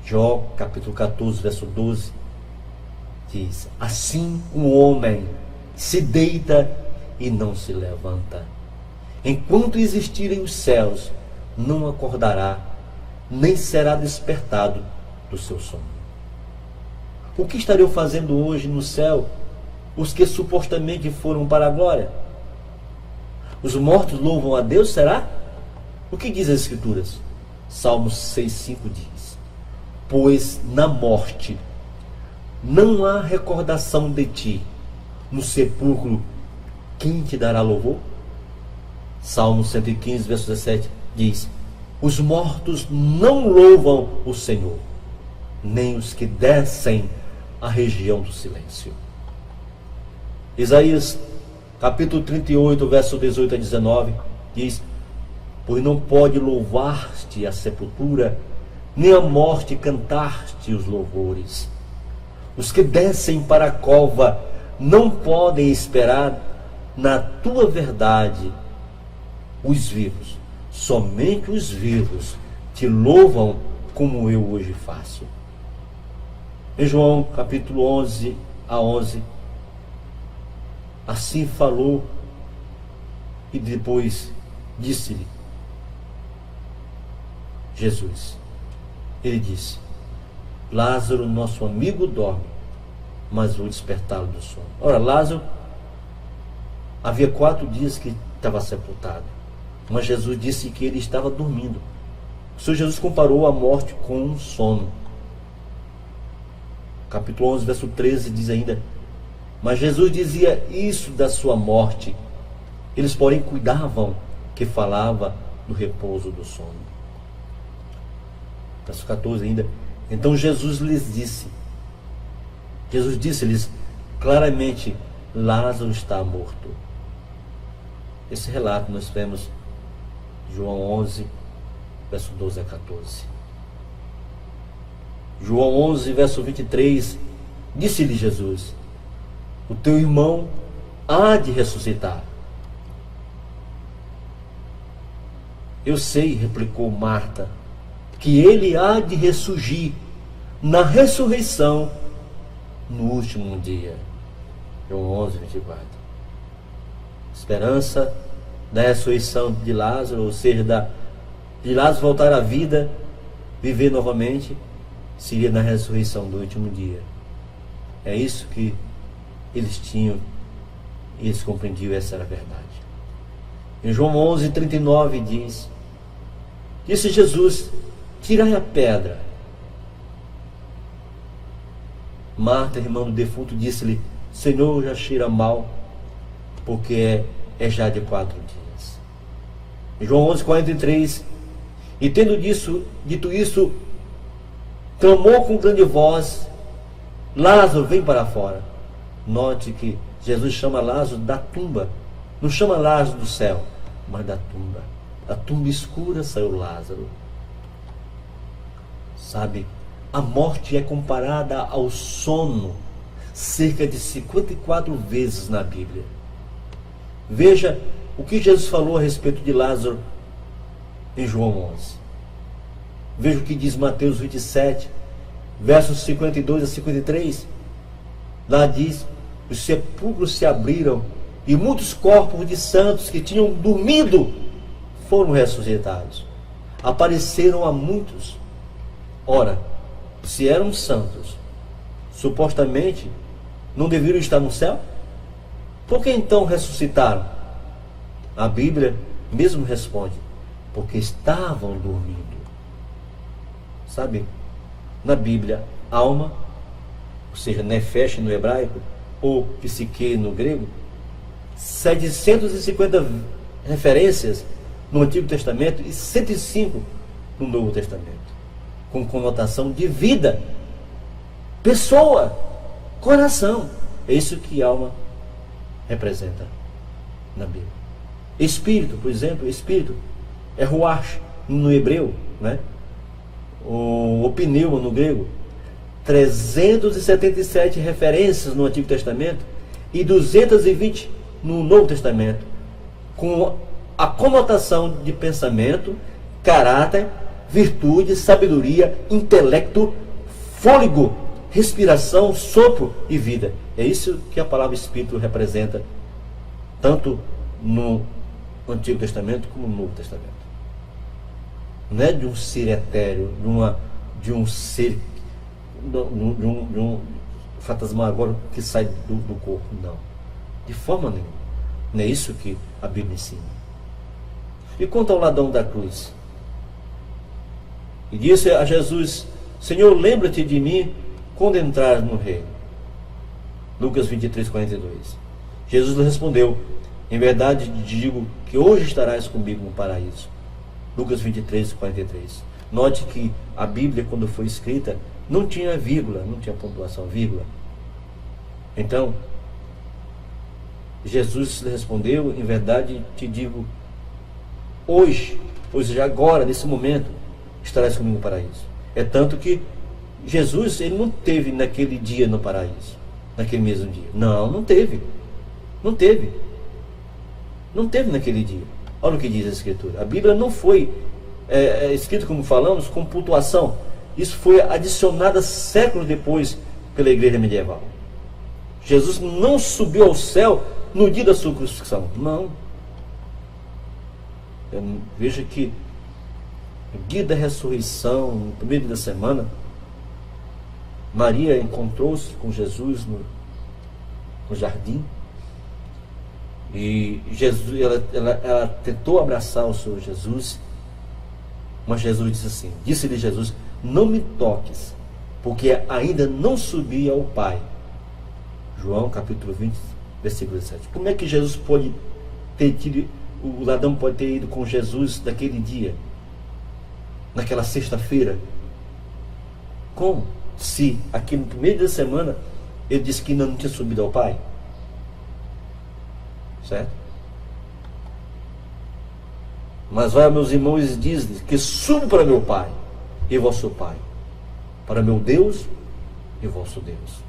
Jó capítulo 14, verso 12 diz: assim o homem se deita e não se levanta. Enquanto existirem os céus, não acordará, nem será despertado do seu sono. O que estariam fazendo hoje no céu os que supostamente foram para a glória? Os mortos louvam a Deus, será? O que diz as Escrituras? Salmo 6,5 diz: pois na morte não há recordação de ti, no sepulcro quem te dará louvor? Salmo 115, verso 17 diz: os mortos não louvam o Senhor, nem os que descem à região do silêncio. Isaías capítulo 38, verso 18 a 19 diz: pois não pode louvar-te a sepultura, nem a morte cantar-te os louvores. Os que descem para a cova não podem esperar na tua verdade. Os vivos, somente os vivos, te louvam como eu hoje faço. Em João capítulo 11 a 11, assim falou e depois disse-lhe Jesus. Ele disse: Lázaro, nosso amigo, dorme, mas vou despertá-lo do sono. Ora, Lázaro havia 4 dias que estava sepultado, mas Jesus disse que ele estava dormindo. O Senhor Jesus comparou a morte com um sono. Capítulo 11, verso 13 diz ainda: Mas Jesus dizia isso da sua morte. Eles, porém, cuidavam que falava do repouso do sono. Verso 14 ainda. Então Jesus disse-lhes claramente: Lázaro está morto. Esse relato nós temos João 11, verso 12 a 14. João 11, verso 23, disse-lhe Jesus: o teu irmão há de ressuscitar. Eu sei, replicou Marta, que ele há de ressurgir na ressurreição no último dia. João 11, 24. Esperança da ressurreição de Lázaro, ou seja, de Lázaro voltar à vida, viver novamente, seria na ressurreição do último dia. É isso que eles tinham, e eles compreendiam, essa era a verdade. Em João 11, 39 disse Jesus: tirai a pedra. Marta, irmã do defunto, disse-lhe: Senhor, já cheira mal, porque é já de 4 dias. Em João 11, 43, e tendo dito isso, clamou com grande voz: Lázaro, vem para fora. Note que Jesus chama Lázaro da tumba, não chama Lázaro do céu, mas da tumba. Da tumba escura saiu Lázaro. Sabe, a morte é comparada ao sono cerca de 54 vezes na Bíblia. Veja o que Jesus falou a respeito de Lázaro em João 11. Veja o que diz Mateus 27, versos 52 a 53. Lá diz: os sepulcros se abriram e muitos corpos de santos que tinham dormido foram ressuscitados. Apareceram a muitos. Ora, se eram santos, supostamente não deveriam estar no céu? Por que então ressuscitaram? A Bíblia mesmo responde: porque estavam dormindo. Sabe, na Bíblia, alma, ou seja, nefesh no hebraico, ou psique no grego, 750 referências no Antigo Testamento e 105 no Novo Testamento, com conotação de vida, pessoa, coração. É isso que alma representa na Bíblia. Espírito, por exemplo, espírito é ruach no hebreu, né? O pneuma no grego. 377 referências no Antigo Testamento e 220 no Novo Testamento, com a conotação de pensamento, caráter, virtude, sabedoria, intelecto, fôlego, respiração, sopro e vida. É isso que a palavra Espírito representa, tanto no Antigo Testamento como no Novo Testamento. Não é de um ser etéreo, de um ser, de um fantasmagórico que sai do corpo, não. De forma nenhuma. Não é isso que a Bíblia ensina. E quanto ao ladrão da cruz? E disse a Jesus: Senhor, lembra-te de mim quando entrares no reino. Lucas 23, 42. Jesus lhe respondeu: em verdade te digo que hoje estarás comigo no paraíso. Lucas 23, 43. Note que a Bíblia, quando foi escrita, não tinha vírgula, não tinha pontuação, vírgula. Então, Jesus lhe respondeu: em verdade te digo, hoje, ou seja, agora, nesse momento, estarás comigo no paraíso. É tanto que Jesus, ele não teve naquele dia no paraíso, naquele mesmo dia. Não teve. Não teve naquele dia. Olha o que diz a Escritura. A Bíblia não foi escrita, como falamos, com pontuação. Isso foi adicionado séculos depois pela igreja medieval. Jesus não subiu ao céu no dia da sua crucifixão. Não. Veja que no dia da ressurreição, no primeiro dia da semana, Maria encontrou-se com Jesus no jardim. E Jesus, ela tentou abraçar o Senhor Jesus, mas Jesus disse assim: disse-lhe Jesus: não me toques, porque ainda não subi ao Pai. João capítulo 20, versículo 17. Como é que Jesus pode ter tido, o ladrão pode ter ido com Jesus naquele dia, naquela sexta-feira? Como? Se aqui no primeiro da semana ele disse que ainda não tinha subido ao Pai. Certo? Mas vai, meus irmãos, e diz que subo para meu Pai e vosso Pai, para meu Deus e vosso Deus.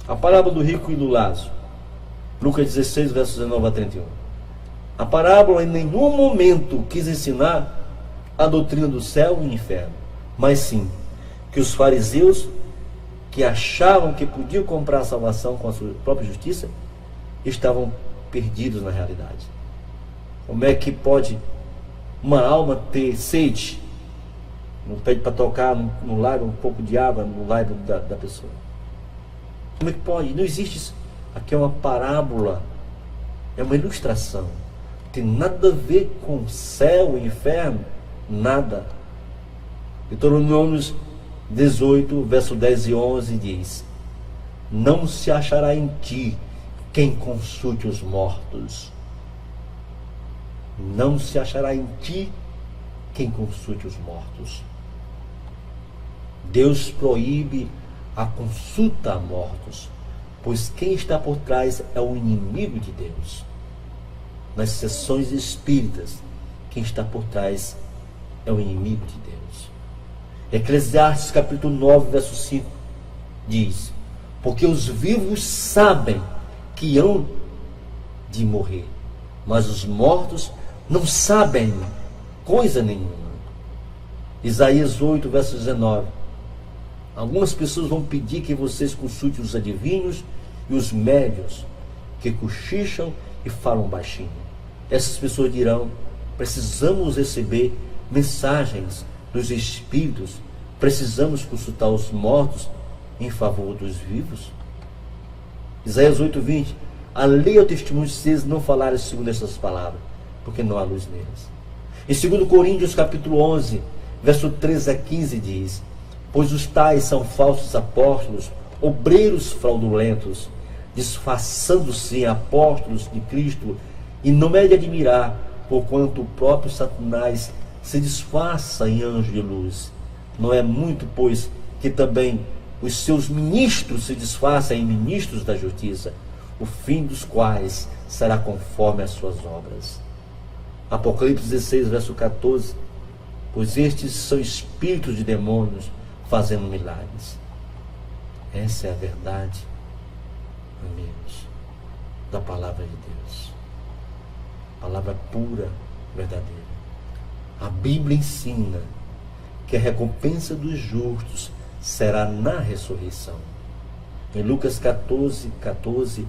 A parábola do rico e do Lázaro, Lucas 16, versos 19 a 31. A parábola em nenhum momento quis ensinar a doutrina do céu e inferno, mas sim que os fariseus, que achavam que podiam comprar a salvação com a sua própria justiça, estavam perdidos na realidade. Como é que pode uma alma ter sede? Não pede para tocar no lago um pouco de água no lago da pessoa. Como é que pode? Não existe isso. Aqui é uma parábola, é uma ilustração. Não tem nada a ver com céu e inferno, nada. Deuteronômio 18, verso 10 e 11 diz: não se achará em ti quem consulte os mortos. Não se achará em ti quem consulte os mortos. Deus proíbe a consulta a mortos, pois quem está por trás é o inimigo de Deus. Nas sessões espíritas, quem está por trás é o inimigo de Deus. Eclesiastes capítulo 9, verso 5 diz: porque os vivos sabem que hão de morrer, mas os mortos não sabem coisa nenhuma. Isaías 8, verso 19. Algumas pessoas vão pedir que vocês consultem os adivinhos e os médios, que cochicham e falam baixinho. Essas pessoas dirão: precisamos receber mensagens dos espíritos, precisamos consultar os mortos em favor dos vivos. Isaías 8:20. A lei é o testemunho de vocês não falarem segundo essas palavras, porque não há luz neles. Em 2 Coríntios capítulo 11, verso 13 a 15 diz: pois os tais são falsos apóstolos, obreiros fraudulentos, disfarçando-se em apóstolos de Cristo, e não é de admirar, porquanto o próprio Satanás se disfarça em anjo de luz. Não é muito, pois, que também os seus ministros se disfarçam em ministros da justiça, o fim dos quais será conforme as suas obras. Apocalipse 16, verso 14. Pois estes são espíritos de demônios fazendo milagres. Essa é a verdade, amigos, da palavra de Deus. Palavra pura, verdadeira. A Bíblia ensina que a recompensa dos justos será na ressurreição. Em Lucas 14, 14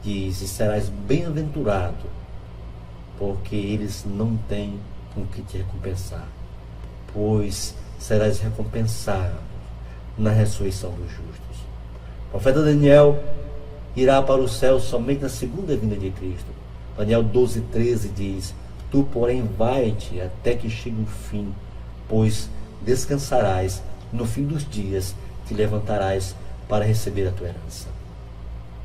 diz: e serás bem-aventurado, porque eles não têm com que te recompensar, pois serás recompensado na ressurreição dos justos. O profeta Daniel irá para o céu somente na segunda vinda de Cristo. Daniel 12:13 diz: tu, porém, vai-te até que chegue o fim, pois descansarás, no fim dos dias te levantarás para receber a tua herança.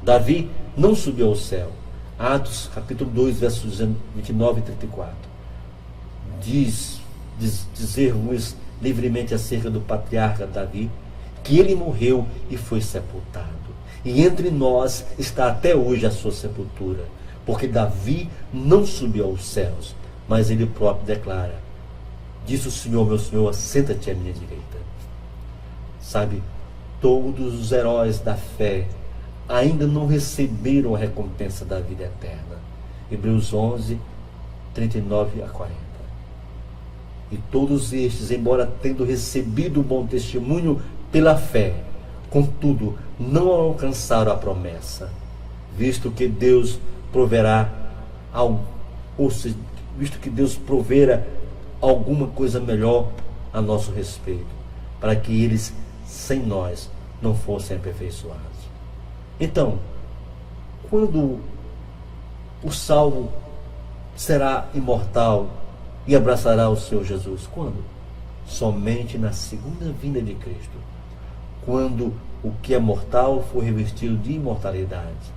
Davi não subiu ao céu. Atos capítulo 2, versos 29 e 34. Dizermos livremente acerca do patriarca Davi, que ele morreu e foi sepultado. E entre nós está até hoje a sua sepultura, porque Davi não subiu aos céus, mas ele próprio declara: disse o Senhor, meu Senhor, assenta-te à minha direita. Sabe, todos os heróis da fé ainda não receberam a recompensa da vida eterna. Hebreus 11, 39 a 40. E todos estes, embora tendo recebido o bom testemunho pela fé, contudo, não alcançaram a promessa, visto que Deus proverá visto que Deus provera alguma coisa melhor a nosso respeito, para que eles, sem nós, não fossem aperfeiçoados. Então, quando o salvo será imortal e abraçará o Senhor Jesus? Quando? Somente na segunda vinda de Cristo, quando o que é mortal foi revestido de imortalidade,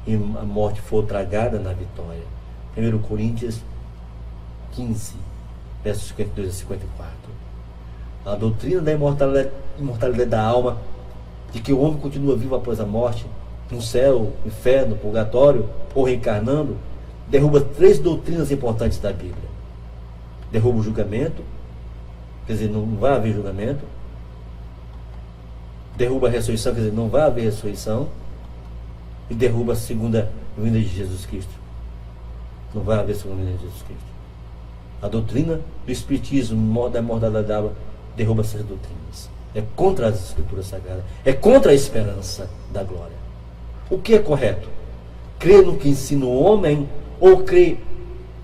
e a morte foi tragada na vitória. 1 Coríntios 15, versos 52 a 54. A doutrina da imortalidade da alma, de que o homem continua vivo após a morte, no céu, inferno, purgatório ou reencarnando, derruba 3 doutrinas importantes da Bíblia. Derruba o julgamento, quer dizer, não vai haver julgamento. Derruba a ressurreição, quer dizer, não vai haver ressurreição. E derruba a segunda vinda de Jesus Cristo. Não vai haver segunda vinda de Jesus Cristo. A doutrina do Espiritismo, da imortalidade da alma, derruba essas doutrinas. É contra as Escrituras Sagradas. É contra a esperança da glória. O que é correto? Crer no que ensina o homem ou crer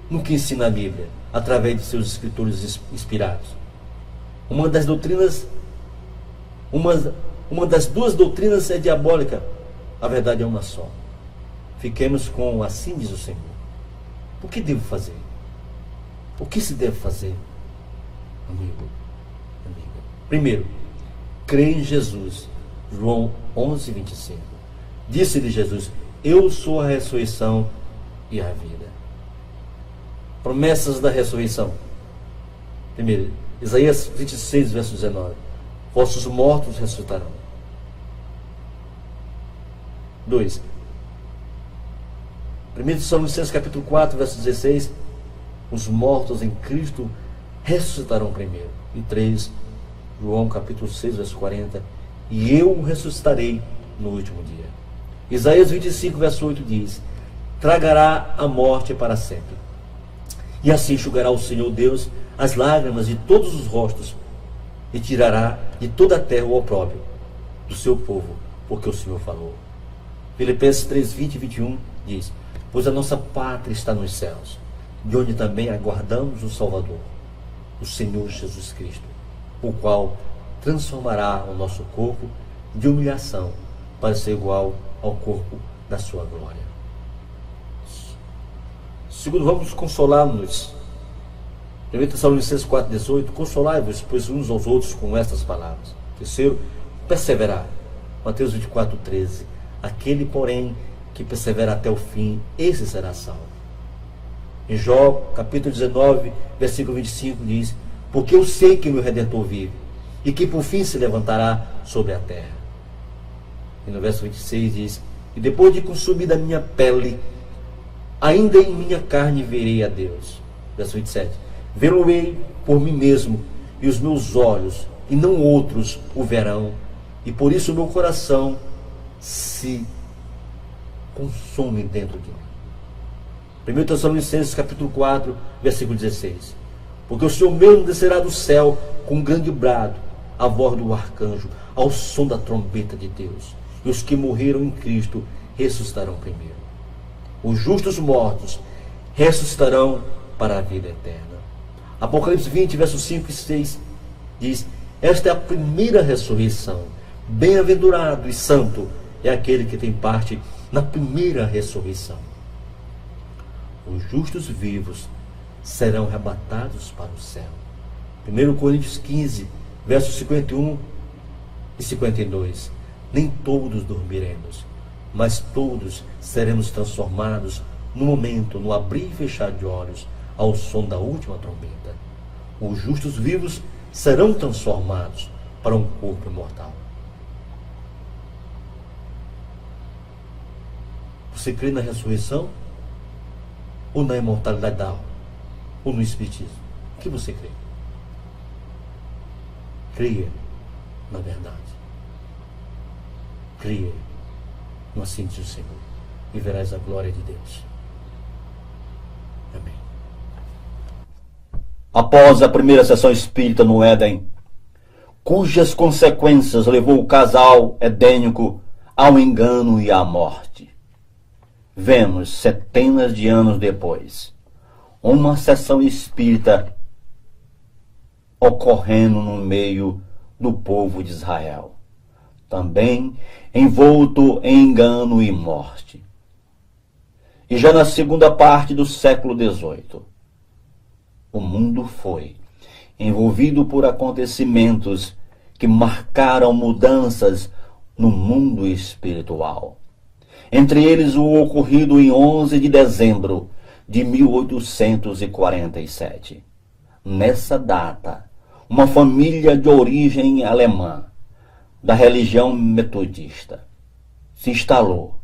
no que ensina a Bíblia, através de seus escritores inspirados? Uma das doutrinas, uma das 2 doutrinas é diabólica. A verdade é uma só. Fiquemos com assim diz o Senhor. O que devo fazer? O que se deve fazer, amigo, amiga? Primeiro, crê em Jesus. João 11, 25. Disse-lhe Jesus: eu sou a ressurreição e a vida. Promessas da ressurreição. Primeiro, Isaías 26, verso 19. Vossos mortos ressuscitarão. 2. 1 Tessalonicenses capítulo 4, verso 16. Os mortos em Cristo ressuscitarão primeiro. E 3. João capítulo 6, verso 40. E eu ressuscitarei no último dia. Isaías 25, verso 8 diz: tragará a morte para sempre. E assim enxugará o Senhor Deus as lágrimas de todos os rostos, e tirará de toda a terra o opróbrio do seu povo, porque o Senhor falou. Filipenses 3, 20 e 21 diz: pois a nossa pátria está nos céus, de onde também aguardamos o Salvador, o Senhor Jesus Cristo, o qual transformará o nosso corpo de humilhação para ser igual ao corpo da sua glória. Segundo, vamos consolar-nos. 1 Tessalonicenses 4,18, consolai-vos, pois, uns aos outros com estas palavras. Terceiro, perseverar. Mateus 24,13. Aquele, porém, que persevera até o fim, esse será salvo. Em Jó, capítulo 19, versículo 25, diz: porque eu sei que meu Redentor vive, e que por fim se levantará sobre a terra. E no verso 26 diz: e depois de consumida a minha pele, ainda em minha carne verei a Deus. Verso 27. Vê-lo-ei por mim mesmo, e os meus olhos, e não outros, o verão, e por isso o meu coração se consome dentro de mim. 1 Tessalonicenses capítulo 4, versículo 16. Porque o Senhor mesmo descerá do céu com um grande brado, a voz do arcanjo, ao som da trombeta de Deus, e os que morreram em Cristo ressuscitarão primeiro. Os justos mortos ressuscitarão para a vida eterna. Apocalipse 20, versos 5 e 6 diz: esta é a primeira ressurreição. Bem-aventurado e santo é aquele que tem parte na primeira ressurreição. Os justos vivos serão arrebatados para o céu. 1 Coríntios 15, versos 51 e 52. Nem todos dormiremos, mas todos seremos transformados no momento, no abrir e fechar de olhos, ao som da última trombeta. Os justos vivos serão transformados para um corpo imortal. Você crê na ressurreição? Ou na imortalidade da alma? Ou no Espiritismo? O que você crê? Creia na verdade. Creia no assim diz o Senhor, e verás a glória de Deus. Amém. Após a primeira sessão espírita no Éden, cujas consequências levou o casal edênico ao engano e à morte, vemos, centenas de anos depois, uma sessão espírita ocorrendo no meio do povo de Israel, também envolto em engano e morte. E já na segunda parte do século XVIII, o mundo foi envolvido por acontecimentos que marcaram mudanças no mundo espiritual. Entre eles o ocorrido em 11 de dezembro de 1847. Nessa data, uma família de origem alemã, da religião metodista, se instalou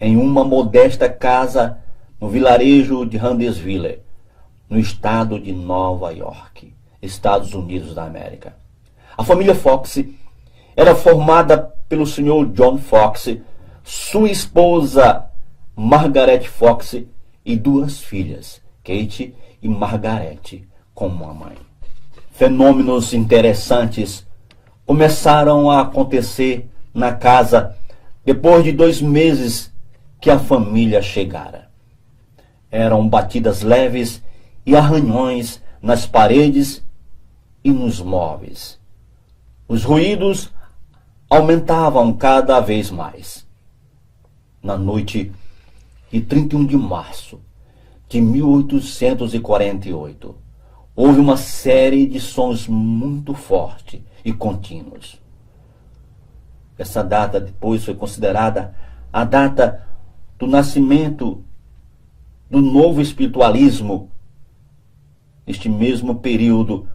em uma modesta casa no vilarejo de Huntsville, no estado de Nova York, Estados Unidos da América. A família Fox era formada pelo Sr. John Fox, sua esposa Margaret Fox e duas filhas, Kate e Margaret, como a mãe. Fenômenos interessantes começaram a acontecer na casa depois de 2 meses que a família chegara. Eram batidas leves e arranhões nas paredes e nos móveis. Os ruídos aumentavam cada vez mais. Na noite de 31 de março de 1848, houve uma série de sons muito fortes e contínuos. Essa data depois foi considerada a data do nascimento do novo espiritualismo. Neste mesmo período,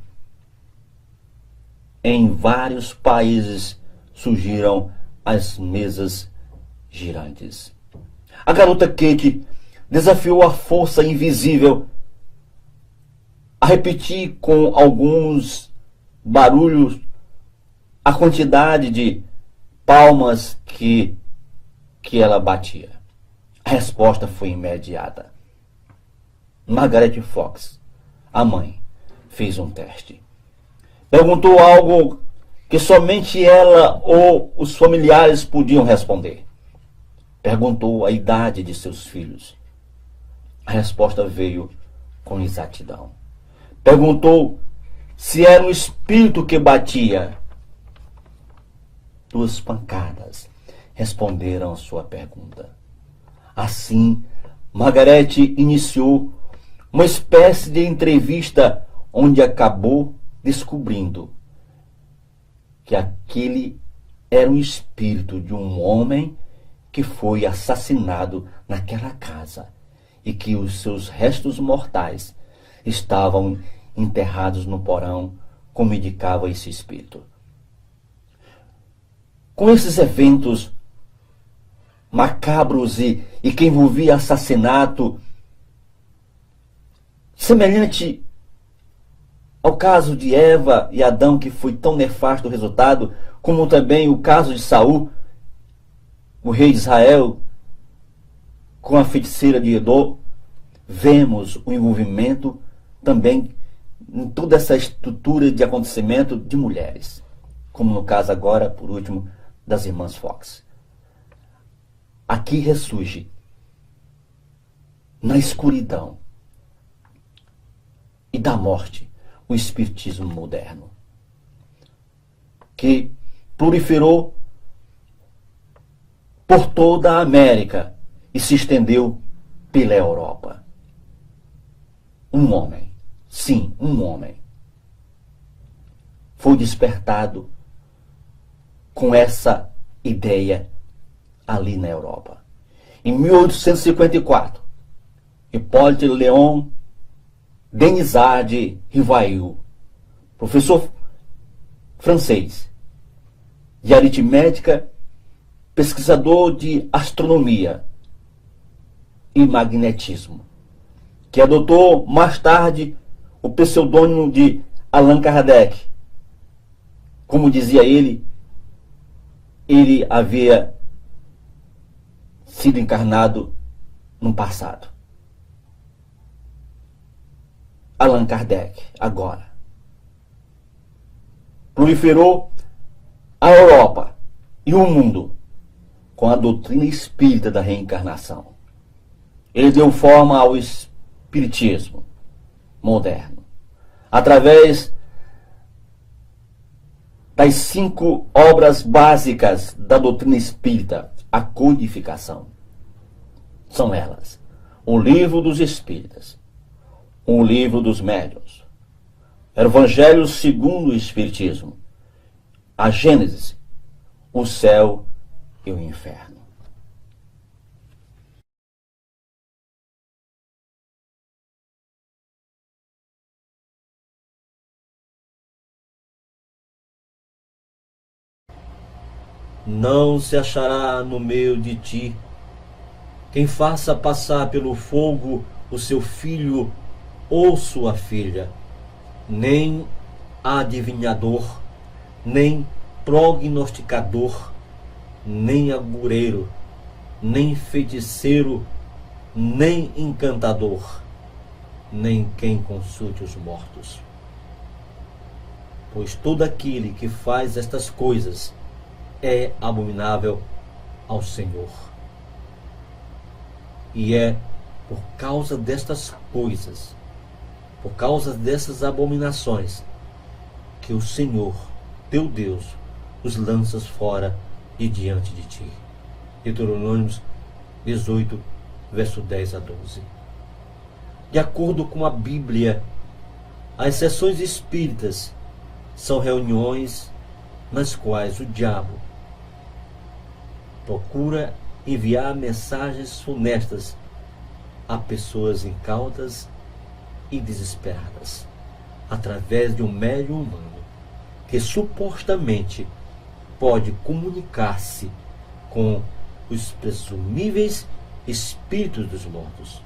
em vários países surgiram as mesas girantes. A garota Kate desafiou a força invisível a repetir com alguns barulhos a quantidade de palmas que ela batia. A resposta foi imediata. Margaret Fox, a mãe, fez um teste. Perguntou algo que somente ela ou os familiares podiam responder. Perguntou a idade de seus filhos. A resposta veio com exatidão. Perguntou se era um espírito que batia. 2 pancadas responderam a sua pergunta. Assim, Margaret iniciou uma espécie de entrevista onde acabou descobrindo que aquele era um espírito de um homem que foi assassinado naquela casa e que os seus restos mortais estavam enterrados no porão, como indicava esse espírito. Com esses eventos macabros e que envolvia assassinato, semelhante ao caso de Eva e Adão, que foi tão nefasto o resultado, como também o caso de Saul, o rei de Israel, com a feiticeira de Edom, vemos o envolvimento também em toda essa estrutura de acontecimento de mulheres, como no caso agora, por último, das irmãs Fox. Aqui ressurge, na escuridão e da morte, o espiritismo moderno, que proliferou por toda a América e se estendeu pela Europa. Um homem, sim, um homem, foi despertado com essa ideia ali na Europa. Em 1854, Hippolyte Léon Denisard de Rivail, professor francês de aritmética, pesquisador de astronomia e magnetismo, que adotou mais tarde o pseudônimo de Allan Kardec. Como dizia ele havia sido encarnado no passado. Allan Kardec, agora, proliferou a Europa e o mundo com a doutrina espírita da reencarnação. Ele deu forma ao espiritismo moderno, através das 5 obras básicas da doutrina espírita, a codificação. São elas: o Livro dos Espíritas, o Livro dos Médiuns, Evangelho segundo o Espiritismo, a Gênesis, o céu e o inferno. Não se achará no meio de ti quem faça passar pelo fogo o seu filho ou sua filha, nem adivinhador, nem prognosticador, nem agoreiro, nem feiticeiro, nem encantador, nem quem consulte os mortos. Pois todo aquele que faz estas coisas é abominável ao Senhor. E é por causa destas coisas, por causa dessas abominações, que o Senhor, teu Deus, os lanças fora de diante de ti. Deuteronômio 18, verso 10 a 12. De acordo com a Bíblia, as sessões espíritas são reuniões nas quais o diabo procura enviar mensagens funestas a pessoas incautas e desesperadas, através de um médium humano que supostamente pode comunicar-se com os presumíveis espíritos dos mortos.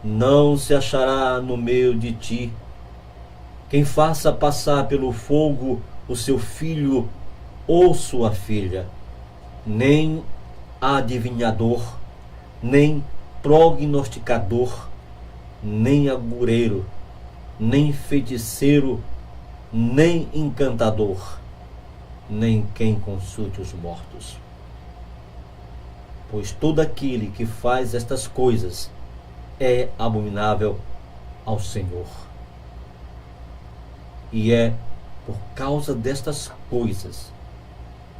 Não se achará no meio de ti quem faça passar pelo fogo o seu filho ou sua filha, nem adivinhador, nem prognosticador, nem agoreiro, nem feiticeiro, nem encantador, nem quem consulte os mortos. Pois todo aquele que faz estas coisas é abominável ao Senhor. E é por causa destas coisas,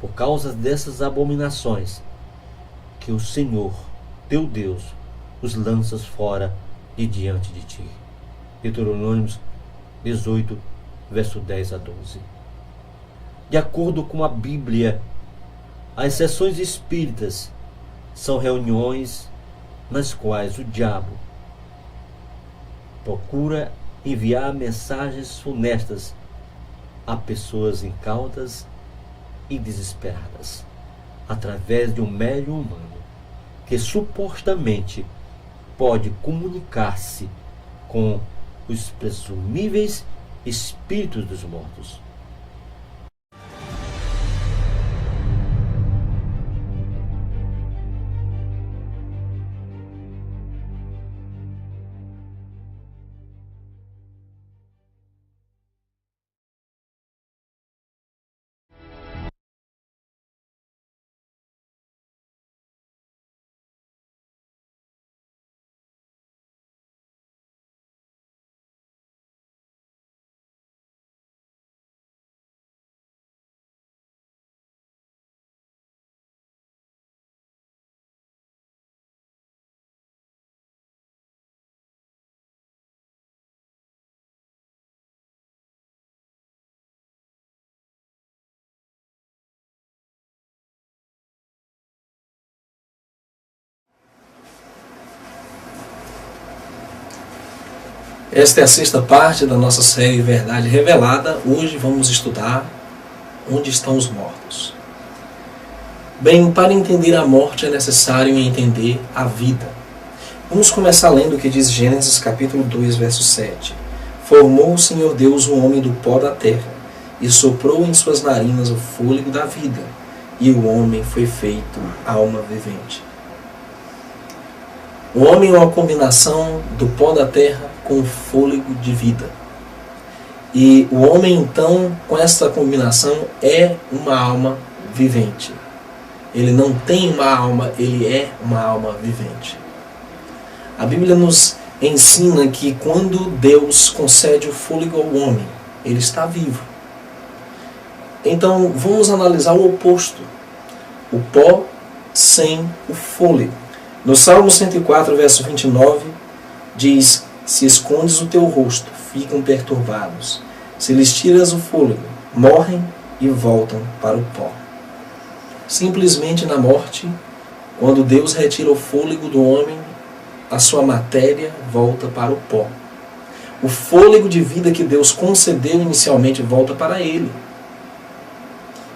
por causa dessas abominações, que o Senhor, teu Deus, os lanças fora de diante de ti. Deuteronômio 18, verso 10 a 12. De acordo com a Bíblia, as sessões espíritas são reuniões nas quais o diabo procura enviar mensagens funestas a pessoas incautas e desesperadas, através de um médium humano que supostamente pode comunicar-se com os presumíveis espíritos dos mortos. Esta é a sexta parte da nossa série Verdade Revelada. Hoje vamos estudar onde estão os mortos. Bem, para entender a morte é necessário entender a vida. Vamos começar lendo o que diz Gênesis capítulo 2, verso 7. Formou o Senhor Deus o homem do pó da terra, e soprou em suas narinas o fôlego da vida, e o homem foi feito alma vivente. O homem é uma combinação do pó da terra com o fôlego de vida. E o homem, então, com essa combinação, é uma alma vivente. Ele não tem uma alma, ele é uma alma vivente. A Bíblia nos ensina que quando Deus concede o fôlego ao homem, ele está vivo. Então, vamos analisar o oposto. O pó sem o fôlego. No Salmo 104, verso 29, diz: se escondes o teu rosto, ficam perturbados. Se lhes tiras o fôlego, morrem e voltam para o pó. Simplesmente na morte, quando Deus retira o fôlego do homem, a sua matéria volta para o pó. O fôlego de vida que Deus concedeu inicialmente volta para ele.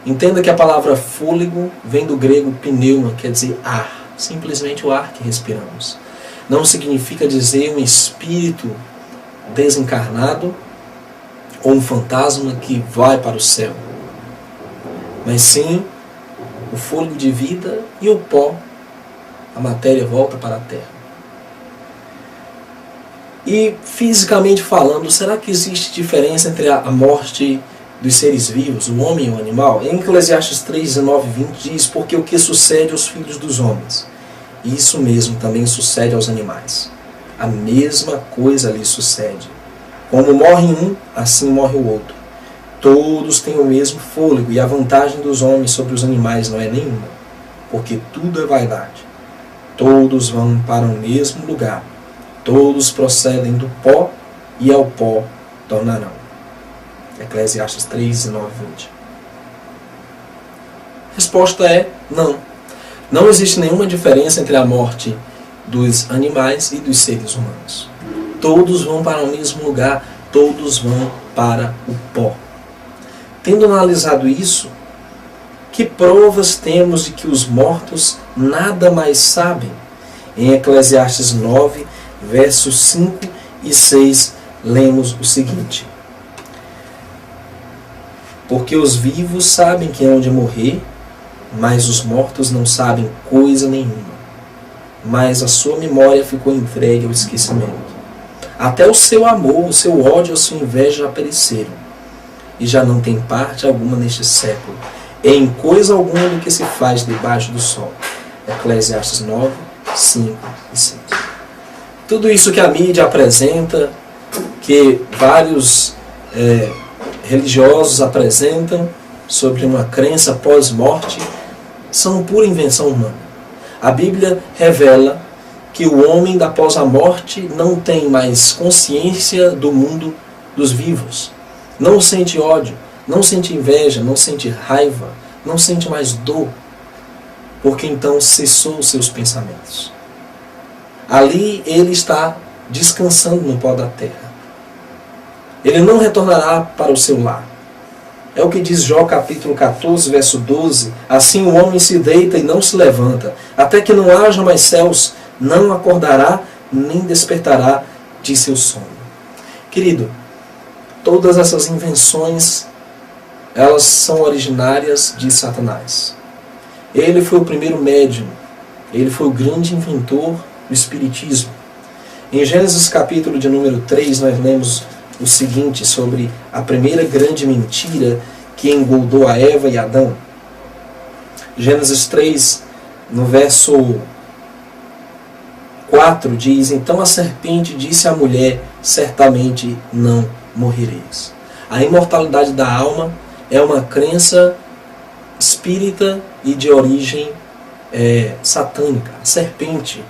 Entenda que a palavra fôlego vem do grego pneuma, quer dizer ar. Simplesmente o ar que respiramos. Não significa dizer um espírito desencarnado ou um fantasma que vai para o céu, mas sim o fôlego de vida e o pó, a matéria volta para a terra. E fisicamente falando, será que existe diferença entre a morte dos seres vivos, o homem e o animal? Em Eclesiastes 3, 19 e 20 diz: porque o que sucede aos filhos dos homens, isso mesmo também sucede aos animais. A mesma coisa lhe sucede. Como morre um, assim morre o outro. Todos têm o mesmo fôlego, e a vantagem dos homens sobre os animais não é nenhuma, porque tudo é vaidade. Todos vão para o mesmo lugar. Todos procedem do pó, e ao pó tornarão. Eclesiastes 3, 19 e 20. Resposta é não. Não existe nenhuma diferença entre a morte dos animais e dos seres humanos. Todos vão para o mesmo lugar, todos vão para o pó. Tendo analisado isso, que provas temos de que os mortos nada mais sabem? Em Eclesiastes 9, versos 5 e 6, lemos o seguinte: porque os vivos sabem que hão de morrer, mas os mortos não sabem coisa nenhuma. Mas a sua memória ficou entregue ao esquecimento. Até o seu amor, o seu ódio, a sua inveja já pereceram, e já não tem parte alguma neste século, em coisa alguma do que se faz debaixo do sol. Eclesiastes 9, 5 e 6. Tudo isso que a mídia apresenta, que vários religiosos apresentam sobre uma crença pós-morte, são pura invenção humana. A Bíblia revela que o homem após a morte não tem mais consciência do mundo dos vivos. Não sente ódio, não sente inveja, não sente raiva, não sente mais dor. porque então cessou os seus pensamentos. Ali ele está descansando no pó da terra. Ele não retornará para o seu lar. É o que diz Jó capítulo 14, verso 12. Assim o homem se deita e não se levanta, até que não haja mais céus, não acordará, nem despertará de seu sono. Querido, todas essas invenções, elas são originárias de Satanás. Ele foi o primeiro médium, ele foi o grande inventor do espiritismo. Em Gênesis capítulo de número 3, nós lemos o seguinte sobre a primeira grande mentira que engoldou a Eva e Adão. Gênesis 3, no verso 4, diz: Então a serpente disse à mulher, certamente não morrereis. A imortalidade da alma é uma crença espírita e de origem satânica. A serpente,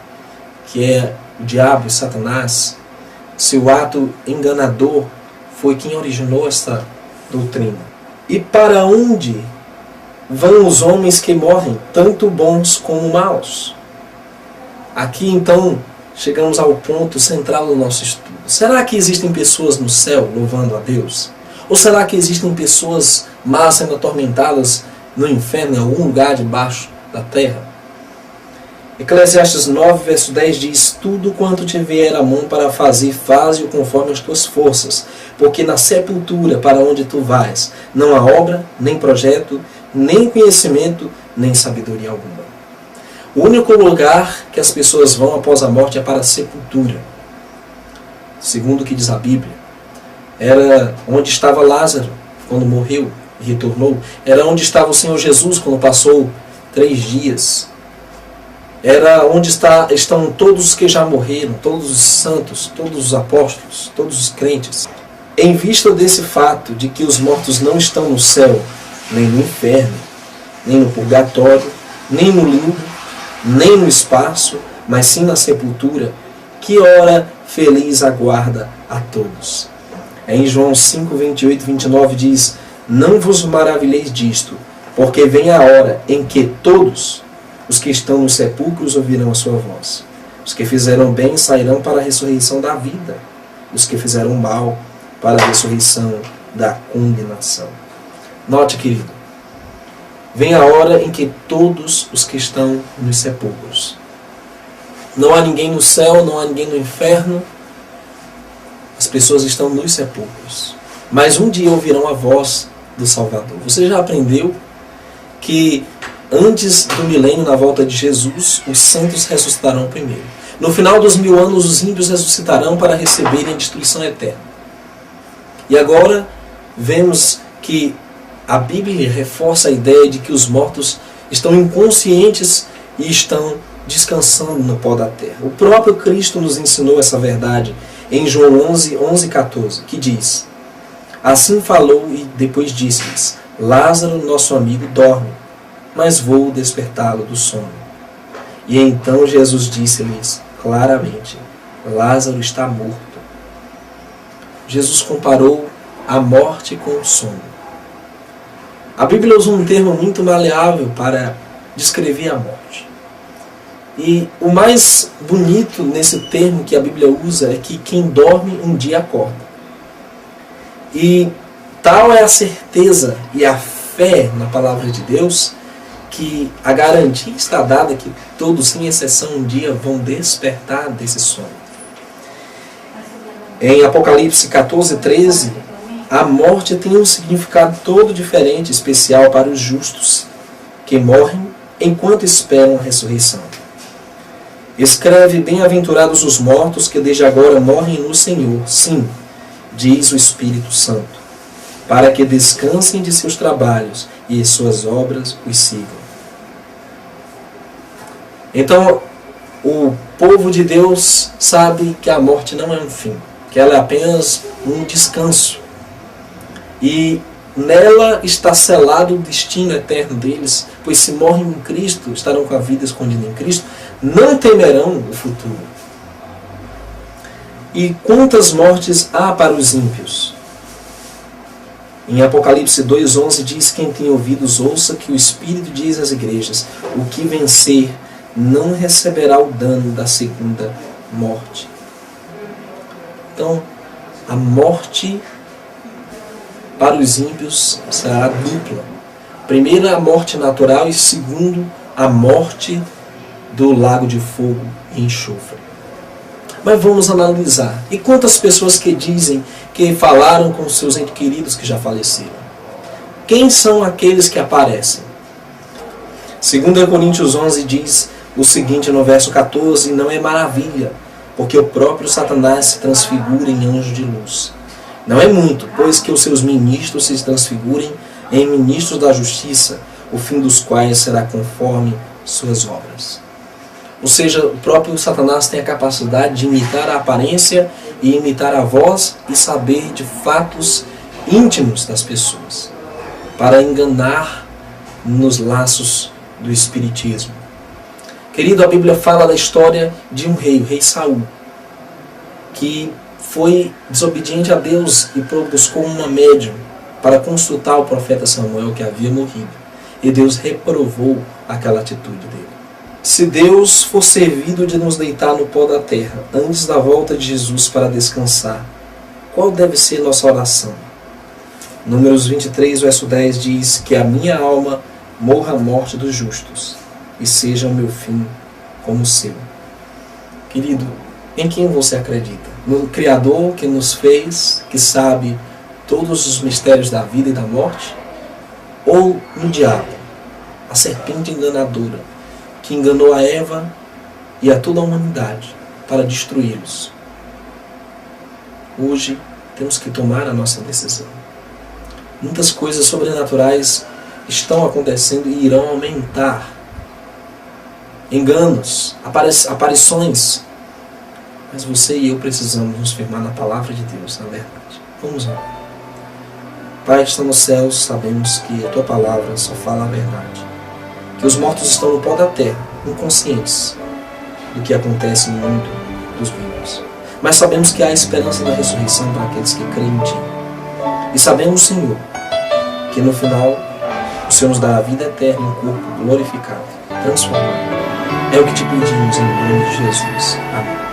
que é o diabo e Satanás, seu ato enganador foi quem originou esta doutrina. E para onde vão os homens que morrem, tanto bons como maus? Aqui então chegamos ao ponto central do nosso estudo. Será que existem pessoas no céu louvando a Deus? Ou será que existem pessoas más sendo atormentadas no inferno, em algum lugar debaixo da terra? Eclesiastes 9, verso 10 diz: Tudo quanto te vier a mão para fazer, faze-o conforme as tuas forças, porque na sepultura para onde tu vais, não há obra, nem projeto, nem conhecimento, nem sabedoria alguma. O único lugar que as pessoas vão após a morte é para a sepultura. Segundo o que diz a Bíblia, era onde estava Lázaro quando morreu e retornou. Era onde estava o Senhor Jesus quando passou 3 dias. Era onde estão todos os que já morreram, todos os santos, todos os apóstolos, todos os crentes. Em vista desse fato de que os mortos não estão no céu, nem no inferno, nem no purgatório, nem no limbo, nem no espaço, mas sim na sepultura, que hora feliz aguarda a todos. Em João 5, 28 e 29 diz: Não vos maravilheis disto, porque vem a hora em que todos os que estão nos sepulcros ouvirão a sua voz. Os que fizeram bem sairão para a ressurreição da vida. Os que fizeram mal para a ressurreição da condenação. Note, querido, vem a hora em que todos os que estão nos sepulcros. Não há ninguém no céu, não há ninguém no inferno. As pessoas estão nos sepulcros. Mas um dia ouvirão a voz do Salvador. Você já aprendeu que antes do milênio, na volta de Jesus, os santos ressuscitarão primeiro. No final dos 1000 anos, os ímpios ressuscitarão para receberem a destruição eterna. E agora, vemos que a Bíblia reforça a ideia de que os mortos estão inconscientes e estão descansando no pó da terra. O próprio Cristo nos ensinou essa verdade em João 11, 11 e 14, que diz: Assim falou e depois disse-lhes: Lázaro, nosso amigo, dorme, mas vou despertá-lo do sono. E então Jesus disse-lhes claramente: Lázaro está morto. Jesus comparou a morte com o sono. A Bíblia usa um termo muito maleável para descrever a morte. E o mais bonito nesse termo que a Bíblia usa é que quem dorme um dia acorda. E tal é a certeza e a fé na palavra de Deus, que a garantia está dada que todos, sem exceção, um dia vão despertar desse sono. Em Apocalipse 14, 13, a morte tem um significado todo diferente, especial para os justos, que morrem enquanto esperam a ressurreição. Escreve: Bem-aventurados os mortos que desde agora morrem no Senhor. Sim, diz o Espírito Santo, para que descansem de seus trabalhos e suas obras os sigam. Então, o povo de Deus sabe que a morte não é um fim, que ela é apenas um descanso. E nela está selado o destino eterno deles, pois se morrem em Cristo, estarão com a vida escondida em Cristo, não temerão o futuro. E quantas mortes há para os ímpios? Em Apocalipse 2:11 diz: quem tem ouvidos ouça que o Espírito diz às igrejas: o que vencer não receberá o dano da segunda morte. Então, a morte para os ímpios será dupla. Primeiro, a morte natural, e segundo, a morte do lago de fogo e enxofre. Mas vamos analisar. E quantas pessoas que dizem que falaram com seus entes queridos que já faleceram? Quem são aqueles que aparecem? 2 Coríntios 11 diz o seguinte no verso 14: não é maravilha, porque o próprio Satanás se transfigura em anjo de luz. Não é muito, pois que os seus ministros se transfigurem em ministros da justiça, o fim dos quais será conforme suas obras. Ou seja, o próprio Satanás tem a capacidade de imitar a aparência e imitar a voz e saber de fatos íntimos das pessoas, para enganar nos laços do espiritismo. Querido, a Bíblia fala da história de um rei, o rei Saul, que foi desobediente a Deus e buscou uma médium para consultar o profeta Samuel, que havia morrido. E Deus reprovou aquela atitude dele. Se Deus for servido de nos deitar no pó da terra, antes da volta de Jesus para descansar, qual deve ser nossa oração? Números 23, verso 10 diz: que a minha alma morra a morte dos justos, e seja o meu fim como o seu. Querido, em quem você acredita? No Criador que nos fez, que sabe todos os mistérios da vida e da morte? Ou no diabo, a serpente enganadora, que enganou a Eva e a toda a humanidade para destruí-los? Hoje temos que tomar a nossa decisão. Muitas coisas sobrenaturais estão acontecendo e irão aumentar. Enganos, aparições. Mas você e eu precisamos nos firmar na palavra de Deus, na verdade. Vamos lá. Pai que está nos céus, sabemos que a Tua palavra só fala a verdade. Que os mortos estão no pó da terra, inconscientes do que acontece no mundo dos vivos. Mas sabemos que há esperança da ressurreição para aqueles que creem em Ti. E sabemos, Senhor, que no final o Senhor nos dá a vida eterna em um corpo glorificado, transformado. É o que te pedimos em nome de Jesus. Amém.